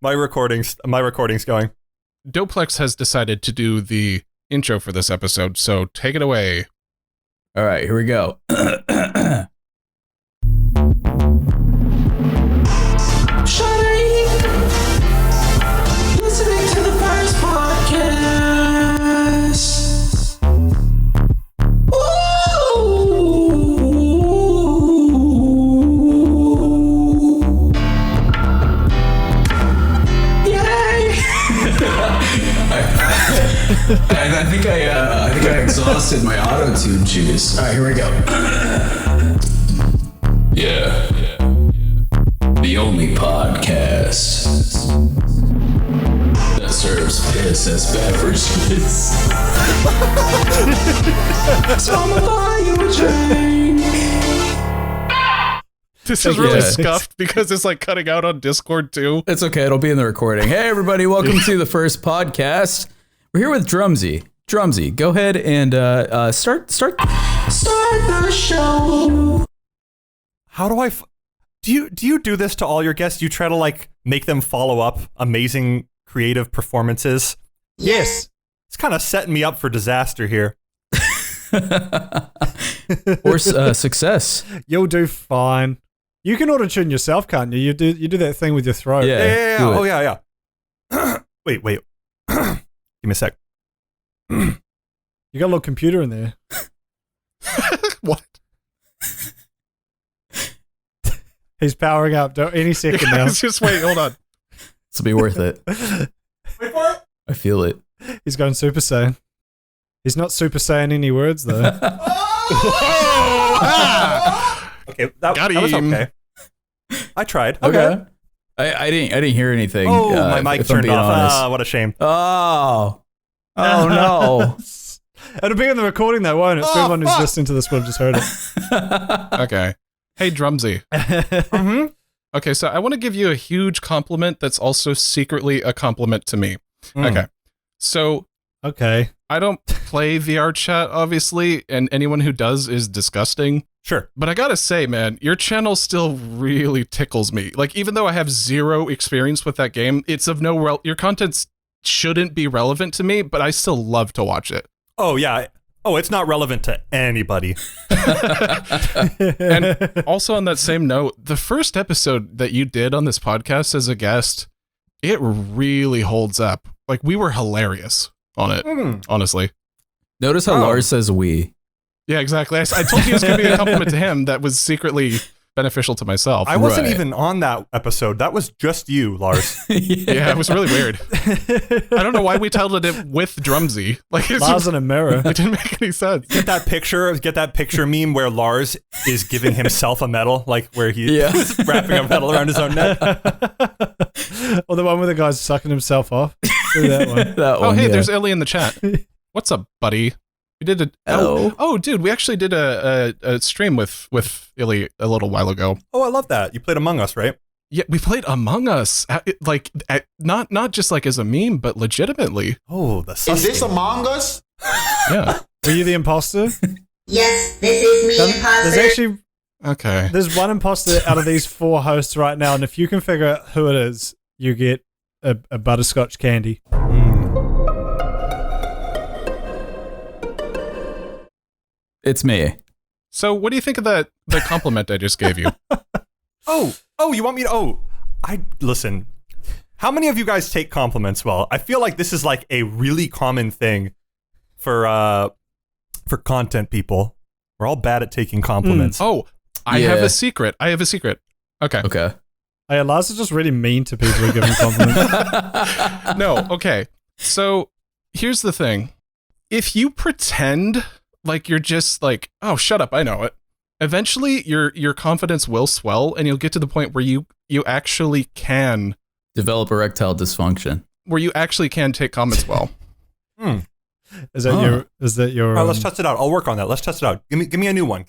My recording's going. Doplex has decided to do the intro for this episode, so take it away. All right, here we go. Listening to the first podcast. Ooh. Yay! I think I exhausted my auto-tune juice. All right, here we go. Yeah. The only podcast that serves piss as beverages. So I'ma buy you a drink. This is really scuffed because it's like cutting out on Discord too. It's okay, it'll be in the recording. Hey everybody, welcome to the first podcast. We're here with Drumsy. Drumsy, go ahead and start the show. How do I... Do you do this to all your guests? You try to like make them follow up amazing creative performances? Yes. It's kind of setting me up for disaster here. or success. You'll do fine. You can auto-tune yourself, can't you? You do that thing with your throat. Yeah. Oh yeah. Wait. Give me a sec. You got a little computer in there. What? He's powering up. Any second now. Just wait, hold on. This will be worth it. Wait for it. I feel it. He's going Super Saiyan. He's not Super Saiyan any words though. Okay, that was okay. I tried. Okay. I didn't hear anything. Oh, my mic turned off. Ah, what a shame. Oh no. It'll be in the recording though, won't it? So everyone who's listening to this will have just heard it. Okay. Hey, Drumsy. Mm-hmm. Okay, so I want to give you a huge compliment that's also secretly a compliment to me. Okay. So Okay. I don't play VR chat, obviously, and anyone who does is disgusting. Sure. But I gotta say, man, your channel still really tickles me. Like, even though I have zero experience with that game, it's of no your content shouldn't be relevant to me, but I still love to watch it. Oh, yeah. Oh, it's not relevant to anybody. And also on that same note, the first episode that you did on this podcast as a guest, it really holds up. Like, we were hilarious on it, honestly. Notice how Lars says we. Yeah, exactly. I told you it was going to be a compliment to him that was secretly beneficial to myself. I wasn't even on that episode. That was just you, Lars. Yeah, it was really weird. I don't know why we titled it with Drumsy. Like, Lars in a mirror. It didn't make any sense. Get that picture meme where Lars is giving himself a medal, like where he is wrapping a medal around his own neck. Or the one where the guy's sucking himself off. Do that one. Oh, hey, there's Ellie in the chat. What's up, buddy? We did dude, we actually did a stream with Illy a little while ago. Oh, I love that. You played Among Us, right? Yeah, we played Among Us, not just like as a meme, but legitimately. Oh, the sus Is this game. Among Us? Yeah. Were you the imposter? Yes, this is me, imposter. There's actually Okay. there's one imposter out of these 4 hosts right now, and if you can figure out who it is, you get a butterscotch candy. It's me. So, what do you think of the compliment I just gave you? Oh, you want me to? Listen. How many of you guys take compliments well? I feel like this is like a really common thing for content people. We're all bad at taking compliments. Oh, I have a secret. Okay. Hey, Lars is just really mean to people who give him compliments. No, okay. So, here's the thing. If you pretend like you're just like, oh, shut up, I know it. Eventually, your confidence will swell, and you'll get to the point where you actually can develop erectile dysfunction. Where you actually can take comments well. Is that your? All right, let's test it out. I'll work on that. Let's test it out. Give me a new one.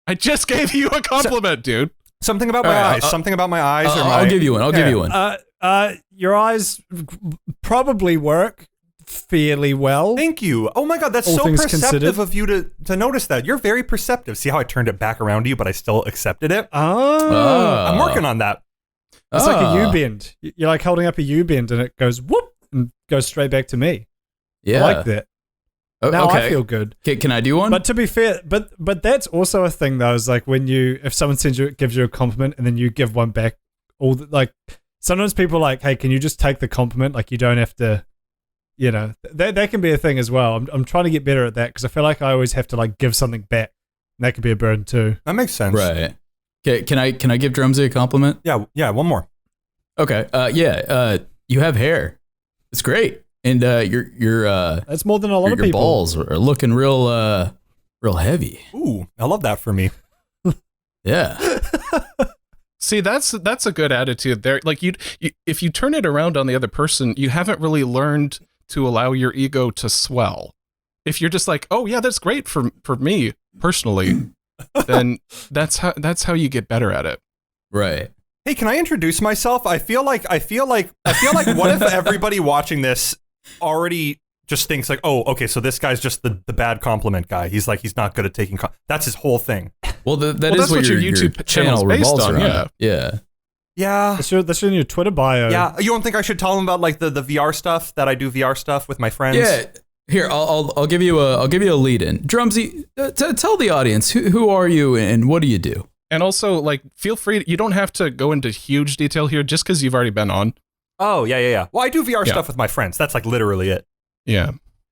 I just gave you a compliment, dude. Something about my eyes. Something about my eyes. I'll give you one. I'll give you one. Your eyes probably work fairly well. Thank you. Oh my God, that's All so things perceptive considered. of you to notice that. You're very perceptive. See how I turned it back around to you, but I still accepted it? Oh. I'm working on that. It's like a Ah. U-bend. You're like holding up a U-bend and it goes whoop and goes straight back to me. Yeah. I like that. Now I feel good. Can I do one? But to be fair, but that's also a thing though. Is like if someone gives you a compliment and then you give one back, sometimes people are like, hey, can you just take the compliment? Like you don't have to, that can be a thing as well. I'm trying to get better at that because I feel like I always have to like give something back. And that could be a burden too. That makes sense. Right. Okay. Can I give Drumsy a compliment? Yeah. One more. Okay. You have hair. It's great. And your that's more than a lot of your people. balls are looking real heavy. Ooh, I love that for me. Yeah. See, that's a good attitude there. Like if you turn it around on the other person, you haven't really learned to allow your ego to swell. If you're just like, oh yeah, that's great for me personally, then that's how you get better at it. Right. Hey, can I introduce myself? I feel like what if everybody watching this already just thinks like, oh, okay, so this guy's just the bad compliment guy. He's not good at taking that's his whole thing. Well, that's that's what what your your YouTube channel channel's based revolves on, around. Yeah. Yeah. That's in your Twitter bio. Yeah. You don't think I should tell him about like the VR stuff that I do VR stuff with my friends? Yeah. Here, I'll give you a lead in. Drumsy, tell the audience who are you and what do you do? And also, like, feel free. You don't have to go into huge detail here just because you've already been on. Oh, yeah. Well, I do VR stuff with my friends. That's like literally it. Yeah.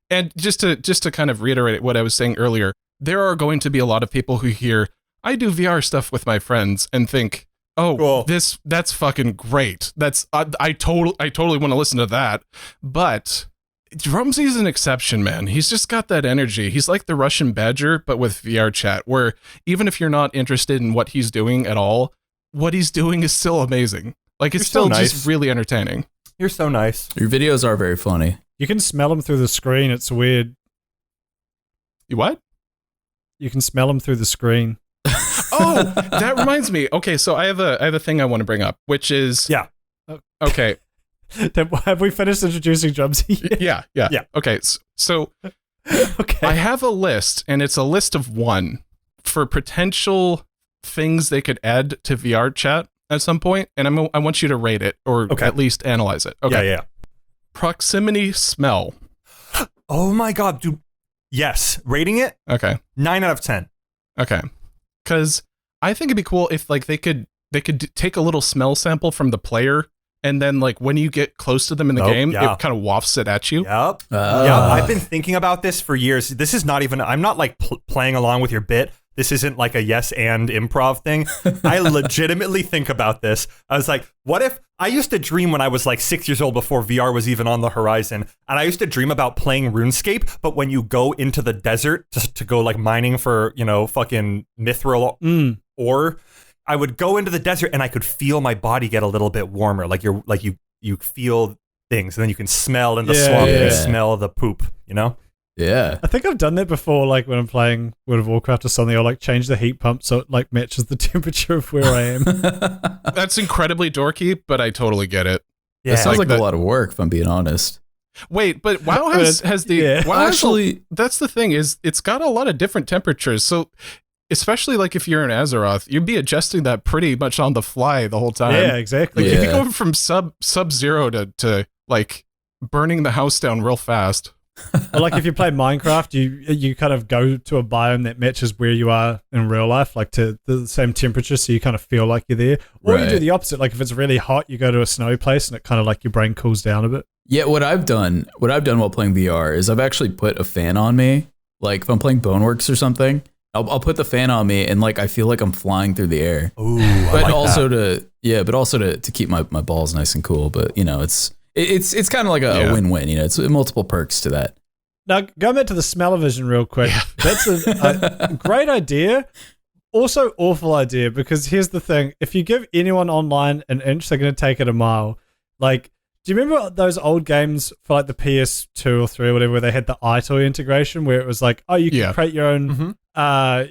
And just to kind of reiterate what I was saying earlier, there are going to be a lot of people who hear, I do VR stuff with my friends and think, oh, Cool. that's fucking great. That's I totally want to listen to that. But Drumsy's an exception, man. He's just got that energy. He's like the Russian Badger, but with VR chat, where even if you're not interested in what he's doing at all, what he's doing is still amazing. Like, it's You're so still nice. just really entertaining. You're so nice. Your videos are very funny. You can smell them through the screen. It's weird. What? You can smell them through the screen. Oh, that reminds me. Okay, so I have a thing I want to bring up, which is Yeah. Okay. Have we finished introducing Drumsy yet? Yeah. Okay, so Okay. I have a list, and it's a list of 1 for potential things they could add to VR chat at some point, and I want you to rate it or at least analyze it. Okay. Yeah. Proximity smell. Oh my God, dude. Yes. Rating it? Okay. 9 out of 10. Okay. Because I think it'd be cool if like they could take a little smell sample from the player, and then like when you get close to them in the game, it kind of wafts it at you. Yep. Yeah, I've been thinking about this for years. This is not even, I'm not like playing along with your bit. This isn't like a yes and improv thing. I legitimately think about this. I was like, what if, I used to dream when I was like 6 years old before VR was even on the horizon. And I used to dream about playing RuneScape, but when you go into the desert to go like mining for, fucking mithril ore, I would go into the desert and I could feel my body get a little bit warmer. Like you feel things, and then you can smell in the swamp and you smell the poop, Yeah. I think I've done that before, like when I'm playing World of Warcraft or something. I'll like change the heat pump so it like matches the temperature of where I am. That's incredibly dorky, but I totally get it. Yeah. That sounds like a lot of work, if I'm being honest. Wait, but WoW has the Yeah. WoW has Actually- that's the thing, is it's got a lot of different temperatures. So especially like if you're in Azeroth, you'd be adjusting that pretty much on the fly the whole time. Yeah, exactly. Like if you Yeah. go from sub-zero to like burning the house down real fast. Or like if you play Minecraft, you kind of go to a biome that matches where you are in real life, like to the same temperature, so you kind of feel like you're there. Or you do Right. the opposite. Like if it's really hot, you go to a snowy place and it kind of like your brain cools down a bit. Yeah, what I've done while playing VR is I've actually put a fan on me. Like if I'm playing Boneworks or something, I'll put the fan on me and like I feel like I'm flying through the air. Ooh, But I like also that. to keep my balls nice and cool. But it's kind of like a win-win. It's multiple perks to that. Now, going back to the smell-o-vision real quick, that's a great idea. Also, awful idea, because here's the thing. If you give anyone online an inch, they're going to take it a mile. Like, do you remember those old games for like the PS2 or 3 or whatever, where they had the iToy integration, where it was like, oh, you can create your own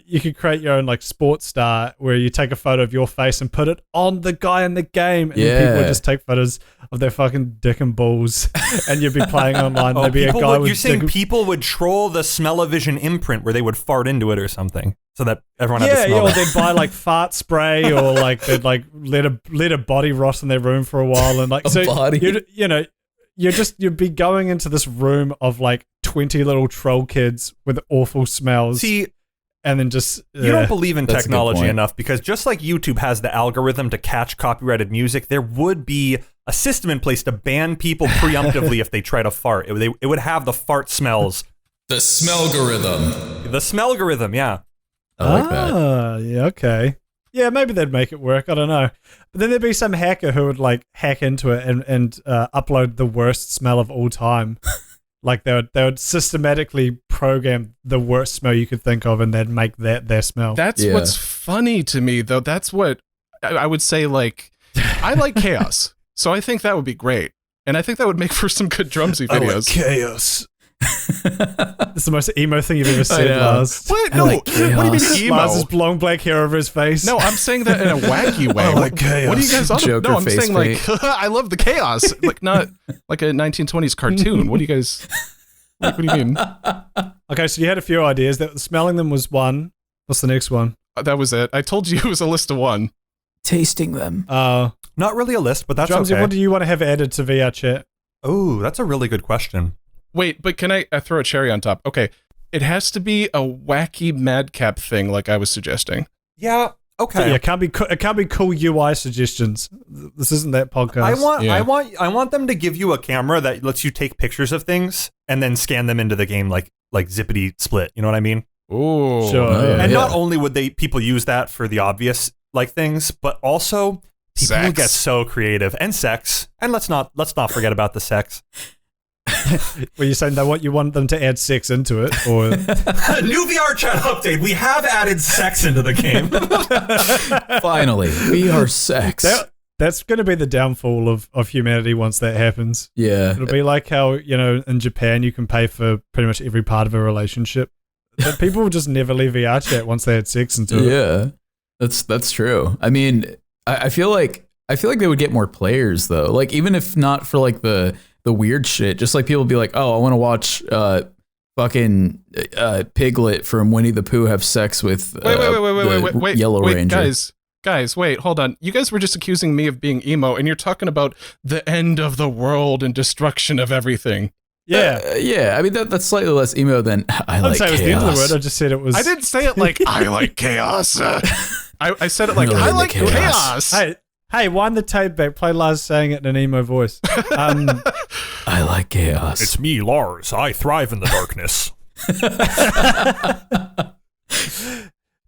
you could create your own like sports star where you take a photo of your face and put it on the guy in the game, and then people would just take photos of their fucking dick and balls, and you'd be playing online. There'd be a guy with you're saying people would troll the smell-o-vision imprint where they would fart into it or something, so that everyone had to smell or it. they'd buy like fart spray, or like they'd like let a body rot in their room for a while, and like you'd be going into this room of like 20 little troll kids with awful smells. See, and then just you don't believe in That's a good technology point. enough, because just like YouTube has the algorithm to catch copyrighted music, there would be a system in place to ban people preemptively if they try to fart. It would have the fart smells. The smellgorithm. The smellgorithm, yeah. I like that. Yeah, okay. Yeah, maybe they'd make it work. I don't know. But then there'd be some hacker who would like hack into it and upload the worst smell of all time. Like they would systematically program the worst smell you could think of, and they'd make that their smell. That's what's funny to me, though. That's what I would say. Like, I like chaos, so I think that would be great, and I think that would make for some good Drumsy videos. Chaos. It's the most emo thing you've ever said, know. Lars. What? I No. like What do you mean chaos. emo? Lars' long black hair over his face. No, I'm saying that in a wacky way. I like chaos. What are you guys on? Joker No, I'm face saying like I love the chaos, like not like a 1920s cartoon. What do you guys? What do you mean? Okay, so you had a few ideas. That smelling them was one. What's the next one? That was it. I told you it was a list of one. Tasting them. Not really a list, but that's Drumsy, okay. what do you want to have added to VR chat? Oh, that's a really good question. Wait, but can I throw a cherry on top? Okay, it has to be a wacky madcap thing, like I was suggesting. Yeah. Okay. Yeah, it can't be cool UI suggestions. This isn't that podcast. I want them to give you a camera that lets you take pictures of things and then scan them into the game like zippity split. You know what I mean? Ooh, Sure. Oh, And yeah. not only would people use that for the obvious like things, but also people Sex. get so creative, and sex. And let's not forget about the sex. Were you saying that you want them to add sex into it, or New VR chat update. We have added sex into the game. Finally, VR sex. that's going to be the downfall of humanity once that happens? Yeah. It'll be like how in Japan you can pay for pretty much every part of a relationship. But people will just never leave VR chat once they had sex into it. Yeah. That's true. I mean, I feel like they would get more players though. Like even if not for like the weird shit, just like people be like, oh, I want to watch fucking Piglet from Winnie the Pooh have sex with wait, Yellow Ranger. Guys, wait, hold on. You guys were just accusing me of being emo, and you're talking about the end of the world and destruction of everything. Yeah. Yeah. I mean that's slightly less emo than I I like didn't say it was the end of the word. I just said it was. I didn't say it like I like chaos. I said it like Really I into like chaos. chaos. Hey, wind the tape back. Play Lars saying it in an emo voice. I like chaos. It's me, Lars. I thrive in the darkness.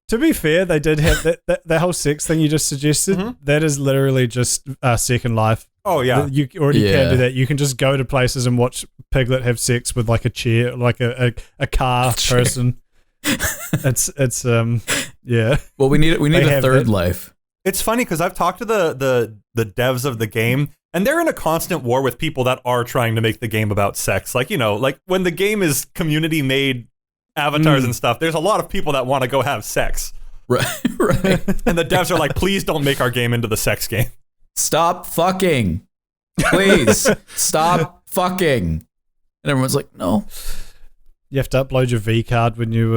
To be fair, they did have that whole sex thing you just suggested. Mm-hmm. That is literally just Second Life. Oh yeah. You already can Yeah. do that. You can just go to places and watch Piglet have sex with like a chair, like a car person. It's yeah. Well, we need They a have third that. life. It's funny because I've talked to the devs of the game, and they're in a constant war with people that are trying to make the game about sex. Like, like when the game is community made avatars and stuff, there's a lot of people that want to go have sex. Right. Right. And the devs are like, please don't make our game into the sex game. Stop fucking. Please. Stop fucking. And everyone's like, no. You have to upload your V card when you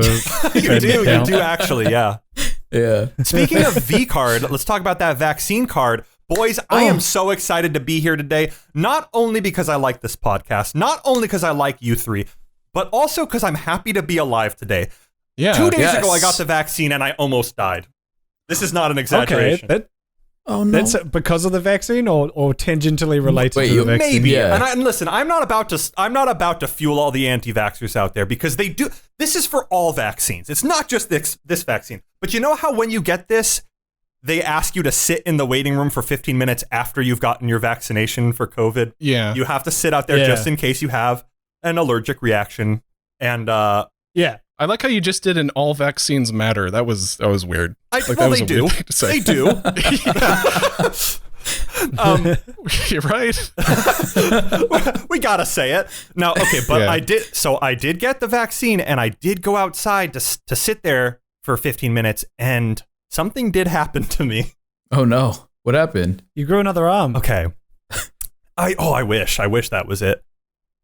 You do actually, yeah. Yeah. Speaking of V card, let's talk about that vaccine card. Boys, I am so excited to be here today, not only because I like this podcast, not only because I like you three, but also because I'm happy to be alive today. Yeah. 2 days yes. ago, I got the vaccine and I almost died. This is not an exaggeration. Okay, Oh no. that's because of the vaccine or tangentially related Wait, to the you- vaccine. Maybe. Yeah. And listen, I'm not about to fuel all the anti-vaxxers out there, because they do. This is for all vaccines. It's not just this vaccine. But you know how when you get this, they ask you to sit in the waiting room for 15 minutes after you've gotten your vaccination for COVID? Yeah. You have to sit out there Yeah. just in case you have an allergic reaction. And Yeah. I like how you just did an all vaccines matter. That was weird. Like, that well, was they a do. weird thing to say. They do. You're right. We gotta say it now. Okay, but Yeah. I did get the vaccine, and I did go outside to sit there for 15 minutes, and something did happen to me. Oh no. What happened? You grew another arm. Okay. I wish that was it.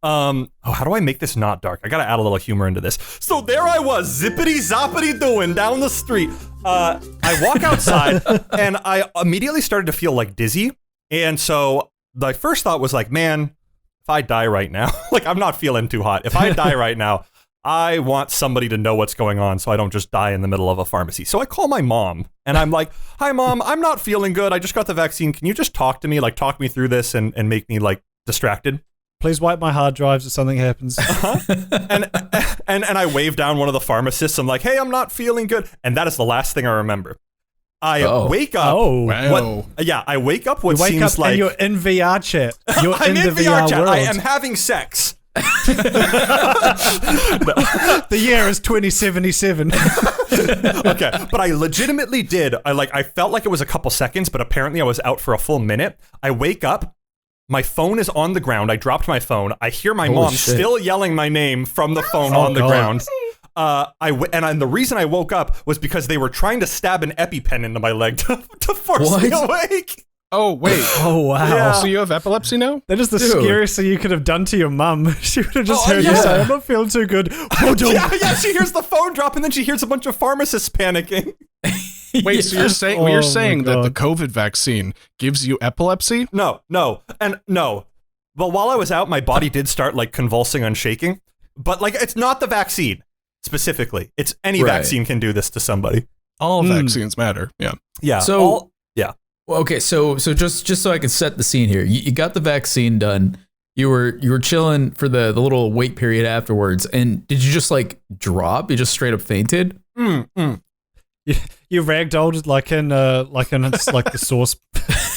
How do I make this not dark? I gotta add a little humor into this. So there I was, zippity zoppity doing down the street. I walk outside and I immediately started to feel like dizzy. And so my first thought was like, man, if I die right now, like I'm not feeling too hot. If I die right now, I want somebody to know what's going on so I don't just die in the middle of a pharmacy. So I call my mom and I'm like, hi mom, I'm not feeling good. I just got the vaccine. Can you just talk to me? Like talk me through this and make me like distracted? Please wipe my hard drives if something happens. and I wave down one of the pharmacists. I'm like, hey, I'm not feeling good. And that is the last thing I remember. I wake up. Oh, wow. I wake up what you wake seems up like and you're in VR chat. You're I'm in the VR VR chat. world. I am having sex. The year is 2077. Okay, but I legitimately did. I felt like it was a couple seconds, but apparently I was out for a full minute. I wake up. My phone is on the ground. I dropped my phone. I hear my Holy mom shit. still yelling my name from the phone Oh, on the God. ground. And the reason I woke up was because they were trying to stab an EpiPen into my leg to force me What? awake. Oh, wait. Oh, wow. Yeah. So you have epilepsy now? That is the Dude. scariest thing you could have done to your mum. She would have just Oh, heard you yeah. say, I'm not feeling too good. Oh, don't. Yeah, she hears the phone drop, and then she hears a bunch of pharmacists panicking. Wait, so you're saying Oh you're my saying that the God. COVID vaccine gives you epilepsy? No. Well, while I was out, my body did start like convulsing and shaking. But like, it's not the vaccine specifically. It's any Right. vaccine can do this to somebody. All vaccines matter. Yeah. Yeah. So- yeah. Well, okay, so just so I can set the scene here, you got the vaccine done. You were chilling for the little wait period afterwards, and did you just like drop? You just straight up fainted? You ragdolled like in the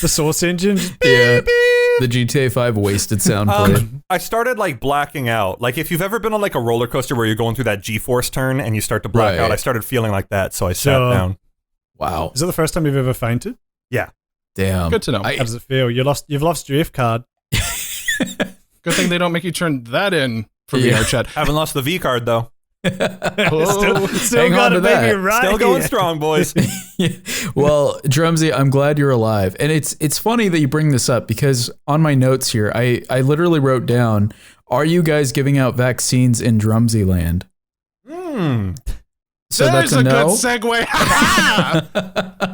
source engine. Yeah. The GTA 5 wasted sound played. I started like blacking out. Like if you've ever been on like a roller coaster where you're going through that G-force turn and you start to black Right. out, I started feeling like that, so I sat Sure. down. Wow. Is that the first time you've ever fainted? Yeah. Damn. Good to know. How does it feel? You've lost your F card. Good thing they don't make you turn that in for Yeah. VR chat. Haven't lost the V card though. Oh, Still Hang on got to it, baby, that. right Still going here. strong, boys. Well, Drumsy, I'm glad you're alive. And it's funny that you bring this up because on my notes here, I literally wrote down, are you guys giving out vaccines in Drumsy land? So there's that's a a no. good segue.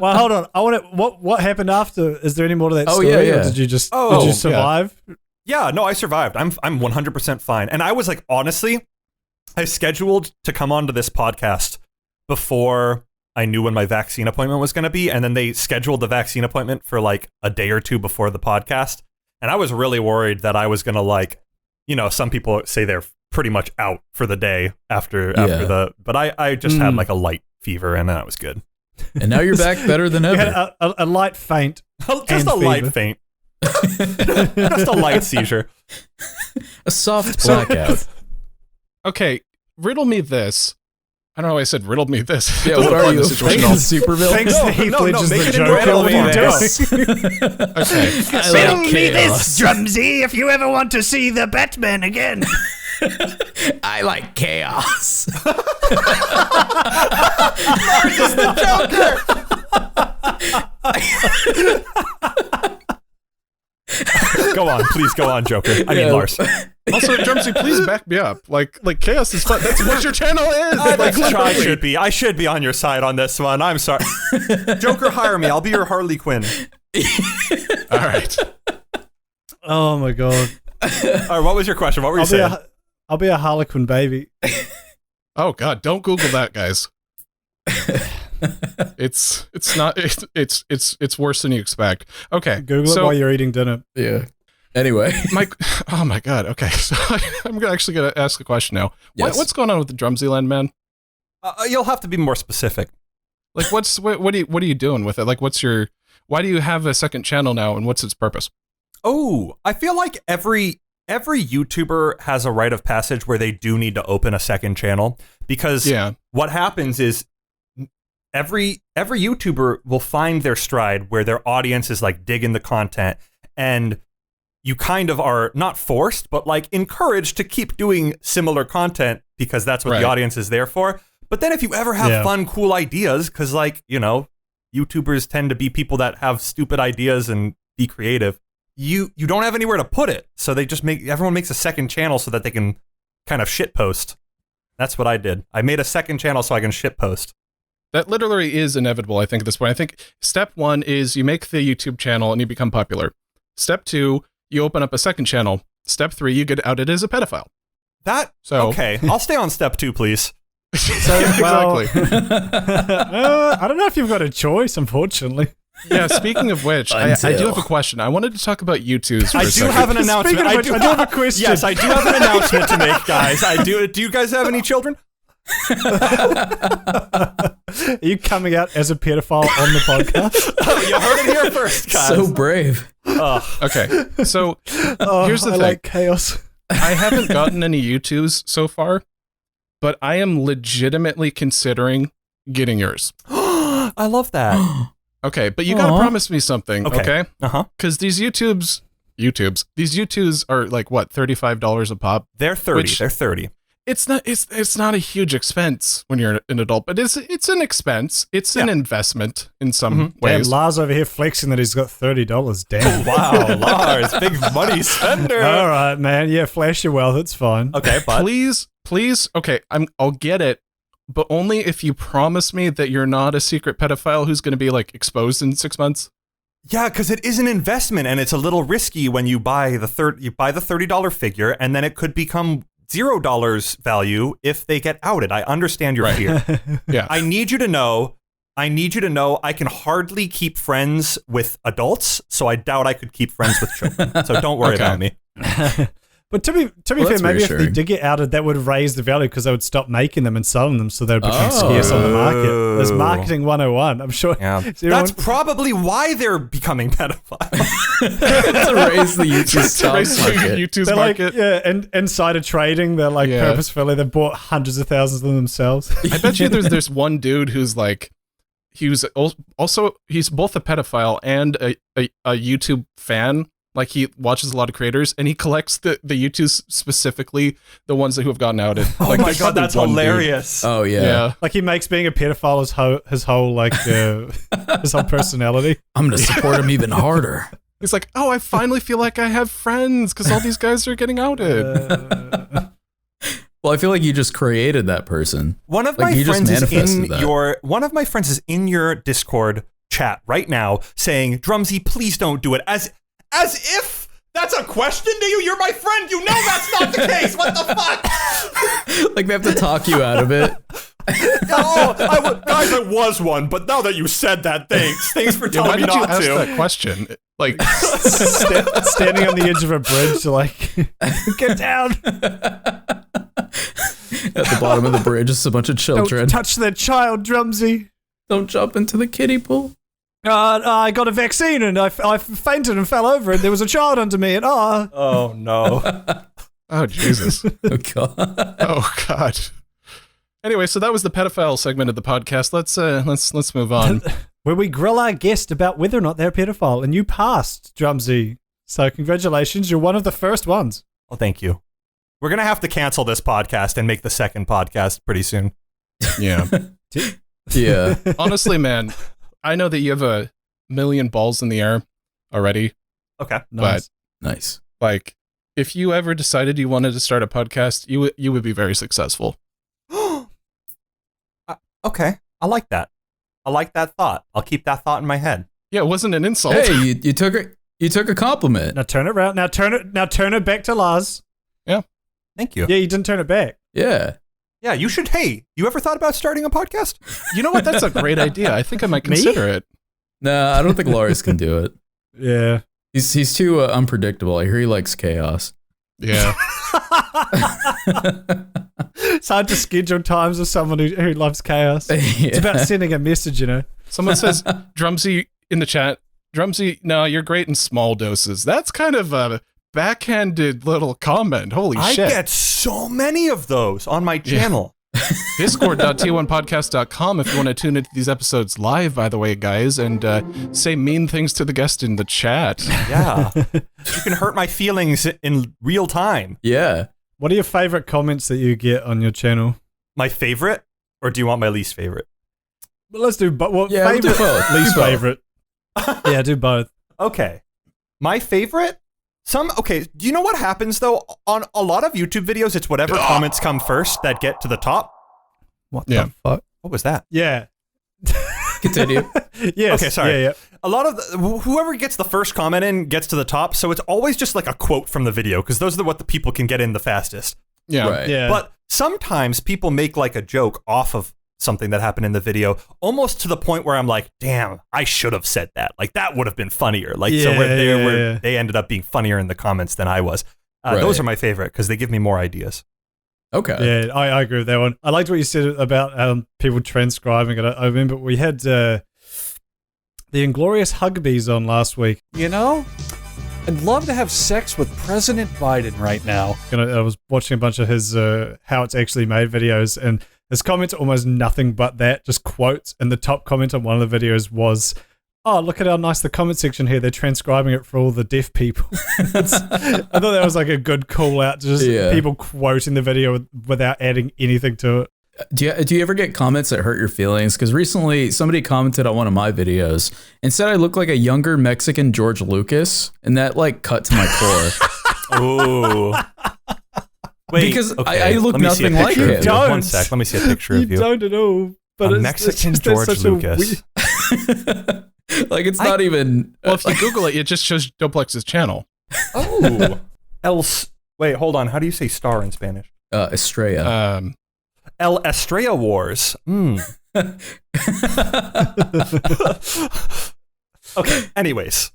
Well, hold on. I want to. What happened after? Is there any more to that Oh, story? yeah, yeah. Or did you just Oh, did you yeah. survive? Yeah, no, I survived. I'm 100% fine. And I was like, honestly, I scheduled to come onto this podcast before I knew when my vaccine appointment was going to be, and then they scheduled the vaccine appointment for like a day or two before the podcast. And I was really worried that I was going to like, you know, some people say they're pretty much out for the day after but I just had like a light fever and that was good. And now you're back better than You had ever. a light faint. Just And a light fever. faint. Just a light seizure. A soft blackout. Okay, riddle me this. I don't know why I said riddle me this. Yeah, Doesn't what are apply you, to a the situation at all. super villain? Thanks to Heath Ledger's make The it into Joker. riddle What me are you this. doing? Okay. I like chaos. Drumsy, if you ever want to see the Batman again. I like chaos. Go on, please go on, Joker. I mean, Yeah. Lars. Also, Drumsy, please back me up. Like chaos is fun. That's what your channel is. Like, I literally. I should be on your side on this one. I'm sorry. Joker, hire me. I'll be your Harley Quinn. All right. Oh my god. All right, what was your question? What were you saying? I'll be a Harlequin baby. Oh God, don't Google that, guys. It's not. It's worse than you expect. Okay, Google it so while you're eating dinner. Yeah. Anyway. oh my God. Okay, so I'm actually gonna ask a question now. Yes. What's going on with the Drumsy Land, man? You'll have to be more specific. Like, what are you doing with it? Like, why do you have a second channel now, and what's its purpose? Oh, I feel like every YouTuber has a rite of passage where they do need to open a second channel because Yeah. what happens is every YouTuber will find their stride where their audience is like digging the content, and you kind of are not forced, but like encouraged to keep doing similar content because that's what the audience is there for. But then if you ever have fun, cool ideas, because like, you know, YouTubers tend to be people that have stupid ideas and be creative, you don't have anywhere to put it. So they just everyone makes a second channel so that they can kind of shit post. That's what I did. I made a second channel so I can shit post. That literally is inevitable, I think, at this point. I think step 1 is you make the YouTube channel and you become popular. Step 2, you open up a second channel. Step 3, you get outed as a pedophile. Okay, I'll stay on step 2, please. So, Exactly. I don't know if you've got a choice, unfortunately. Yeah, speaking of which, I do have a question. I wanted to talk about YouTubes for a I do second. have an announcement. Speaking of which, I do have a question. Yes, I do have an announcement to make, guys. I do. Do you guys have any children? Are you coming out as a pedophile on the podcast? Oh, you heard it here first, guys. So brave. Okay, so here's the I thing. like chaos. I haven't gotten any YouTubes so far, but I am legitimately considering getting yours. I love that. Okay, but you gotta promise me something, okay? Uh-huh. Because these YouTubes are like what, $35 a pop? They're 30. They're 30. It's not a huge expense when you're an adult, but it's an expense. It's an investment in some Damn, ways. Lars over here flexing that he's got $30. Damn. Wow, Lars, big money spender. All right, man. Yeah, flash your wealth. It's fine. Okay, but Please, okay, I'll get it, but only if you promise me that you're not a secret pedophile who's going to be like exposed in 6 months. yeah, because it is an investment and it's a little risky when you buy the $30 figure and then it could become $0 value if they get outed. I understand your fear. Yeah. I need you to know I can hardly keep friends with adults, so I doubt I could keep friends with children. So don't worry about me. But to be fair, maybe if they did get outed, that would raise the value because they would stop making them and selling them, so they would become scarce on the market. There's marketing 101. I'm sure. Yeah. That's probably why they're becoming pedophiles. To raise the YouTube's They're market. like, and insider trading. They're like purposefully. They bought hundreds of thousands of them themselves. I bet you there's one dude who's like, he's both a pedophile and a YouTube fan. Like he watches a lot of creators and he collects the YouTubes, specifically the ones who have gotten outed. Oh like, my god, that's hilarious. Dude. Oh yeah. Like he makes being a pedophile his whole like his whole personality. I'm gonna support him even harder. He's like, oh, I finally feel like I have friends because all these guys are getting outed. Well, I feel like you just created that person. One of my friends is in your Discord chat right now saying, "Drumsy, please don't do it." As if that's a question to you. You're my friend. You know that's not the case. What the fuck? Like they have to talk you out of it. Guys, I was one, but now that you said that, thanks for telling me not to. Why did you ask that question? Like standing on the edge of a bridge to like get down. At the bottom of the bridge is a bunch of children. Don't touch that child, Drumsy. Don't jump into the kiddie pool. I got a vaccine and I fainted and fell over and there was a child under me and Oh no. Oh Jesus. Oh god. Oh god. Anyway, so that was the pedophile segment of the podcast. Let's move on. Where we grill our guest about whether or not they're a pedophile, and you passed, Drumsy. So congratulations, you're one of the first ones. Well, thank you. We're gonna have to cancel this podcast and make the second podcast pretty soon. Yeah. Yeah. Honestly, man, I know that you have a million balls in the air already. Okay. But Nice. like, if you ever decided you wanted to start a podcast, you would be very successful. Okay. I like that. I like that thought. I'll keep that thought in my head. Yeah, it wasn't an insult. Hey, you took a compliment. Now turn it around. Now turn it back to Lars. Yeah. Thank you. Yeah, you didn't turn it back. Yeah. Yeah, you should. Hey, you ever thought about starting a podcast? You know what? That's a great idea. I think I might consider it. Nah, I don't think Lars can do it. Yeah. He's too unpredictable. I hear he likes chaos. Yeah. It's hard to schedule times with someone who loves chaos. It's about sending a message, you know. Someone says, Drumsy in the chat, Drumsy, no, you're great in small doses. That's kind of a backhanded little comment. Holy shit. I get so many of those on my channel. Discord.t1podcast.com if you want to tune into these episodes live, by the way, guys, and say mean things to the guest in the chat. Yeah. You can hurt my feelings in real time. Yeah. What are your favorite comments that you get on your channel? My favorite? Or do you want my least favorite? Well, let's do we'll do favorite, both. least Do both. favorite. Yeah, do both. Okay. My favorite? Do you know what happens though? On a lot of YouTube videos, it's whatever comments come first that get to the top. What Yeah. the fuck? What was that? Yeah. Continue. Yes. Okay, sorry. Yeah. A lot of whoever gets the first comment in gets to the top, so it's always just like a quote from the video because those are what the people can get in the fastest. Yeah. Right. Yeah. But sometimes people make like a joke off of something that happened in the video, almost to the point where I'm like, damn, I should have said that. Like that would have been funnier. Like so where they ended up being funnier in the comments than I was. Those Right. are my favorite because they give me more ideas. Okay. Yeah, I agree with that one. I liked what you said about people transcribing it. I remember we had the Inglorious Hugbees on last week. You know, I'd love to have sex with President Biden right now. And I was watching a bunch of his how it's actually made videos, and his comments are almost nothing but that, just quotes. And the top comment on one of the videos was, "Oh, look at how nice the comment section here. They're transcribing it for all the deaf people." I thought that was like a good call out to just people quoting the video without adding anything to it. Do you ever get comments that hurt your feelings? Because recently somebody commented on one of my videos and said I look like a younger Mexican George Lucas, and that like cut to my core. Ooh. Wait, because okay, I look let me see a nothing like picture of him. you. Don't. One sec. Let me see a picture of you. don't at all. But A it's Mexican just George such a Lucas. Like it's not even. Well, if you Google it, it just shows Doplex's channel. Oh. Wait, hold on. How do you say star in Spanish? Estrella. El Estrella Wars. Okay, anyways.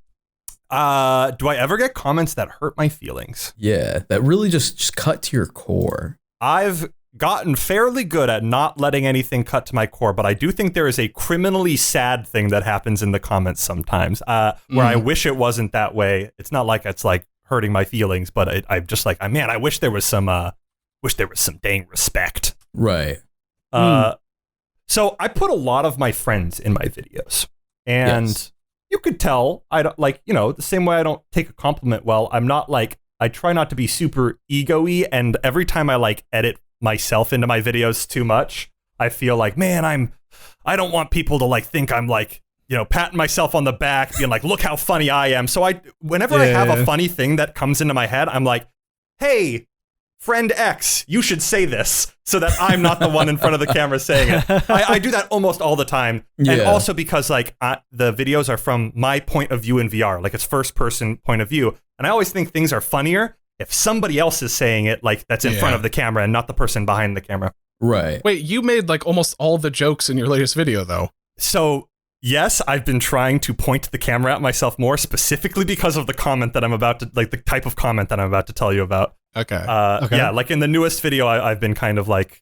Do I ever get comments that hurt my feelings? Yeah, that really just cut to your core. I've gotten fairly good at not letting anything cut to my core, but I do think there is a criminally sad thing that happens in the comments sometimes, where I wish it wasn't that way. It's not like it's like hurting my feelings, but I'm just like, man, I wish there was some dang respect. Right. So I put a lot of my friends in my videos, and Yes. you could tell I don't like, the same way I don't take a compliment well. I'm not like, I try not to be super ego-y, and every time I like edit myself into my videos too much, I feel like, man, I don't want people to like think I'm like, patting myself on the back, being like, look how funny I am. So whenever I have a funny thing that comes into my head, I'm like, hey, friend X, you should say this, so that I'm not the one in front of the camera saying it. I do that almost all the time. And Yeah. also because like the videos are from my point of view in VR, like it's first person point of view. And I always think things are funnier if somebody else is saying it, like that's in front of the camera and not the person behind the camera. Right. Wait, you made like almost all the jokes in your latest video, though. So yes, I've been trying to point the camera at myself more, specifically because of the comment that I'm about to, like the type of comment that I'm about to tell you about. Okay. Okay. Yeah, like in the newest video, I've been kind of like,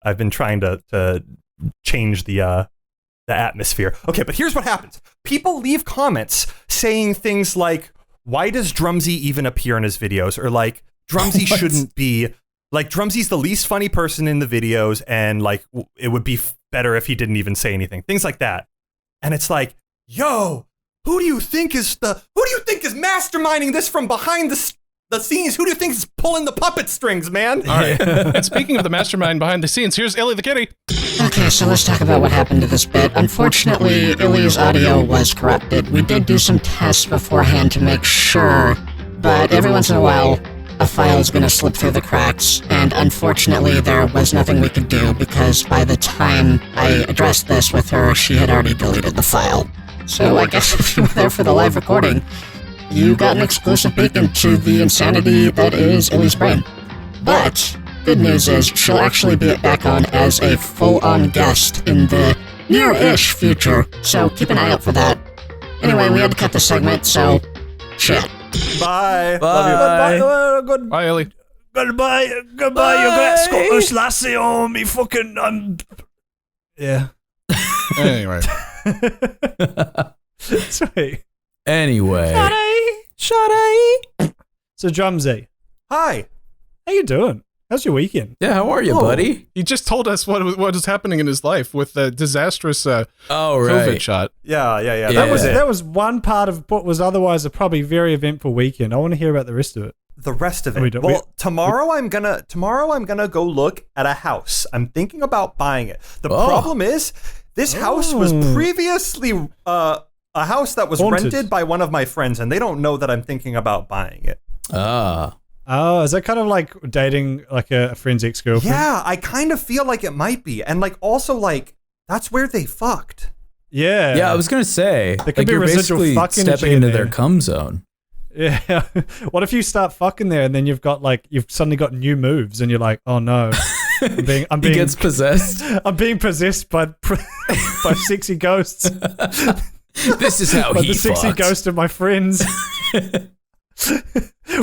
I've been trying to change the atmosphere. Okay, but here's what happens. People leave comments saying things like, why does Drumsy even appear in his videos? Or like, Drumsy shouldn't be, like Drumsy's the least funny person in the videos, and like, it would be better if he didn't even say anything. Things like that. And it's like, yo, who do you think is masterminding this from behind the scenes? Who do you think is pulling the puppet strings, man? All right. And speaking of the mastermind behind the scenes, here's Illy the kitty. Okay, so let's talk about what happened to this bit. Unfortunately, Illy's audio was corrupted. We did do some tests beforehand to make sure, but every once in a while, a file is going to slip through the cracks, and unfortunately, there was nothing we could do because by the time I addressed this with her, she had already deleted the file. So I guess if you were there for the live recording, you got an exclusive peek into the insanity that is Illy's brain. But good news is she'll actually be back on as a full-on guest in the near-ish future, so keep an eye out for that. Anyway, we had to cut the segment, so shit. Bye. Bye. Love you. Bye, Illy. Goodbye, you great Scottish lassie. Oh, me fucking, yeah. Anyway. Sweet. Anyway. So Drumsy, Hi. how you doing? How's your weekend? Yeah, how are you, Oh. buddy? He just told us what is happening in his life with the disastrous Oh, COVID right. shot. Yeah. Yeah. That was one part of what was otherwise a probably very eventful weekend. I want to hear about the rest of it. The rest of We it. don't- Well, tomorrow I'm gonna go look at a house. I'm thinking about buying it. The Oh. problem is, this house was previously a house that was Haunted. rented by one of my friends, and they don't know that I'm thinking about buying it. Ah. Oh, is that kind of like dating like a friend's ex-girlfriend? Yeah, I kind of feel like it might be, and like also like that's where they fucked. Yeah. Yeah, I was gonna say, could like be you're residual basically fuck energy stepping in into there. their cum zone. Yeah. What if you start fucking there and then you've suddenly got new moves and you're like, oh no, I'm being He gets possessed. I'm being possessed by by sexy ghosts. This is how By he the sexy fucks. ghost of my friends.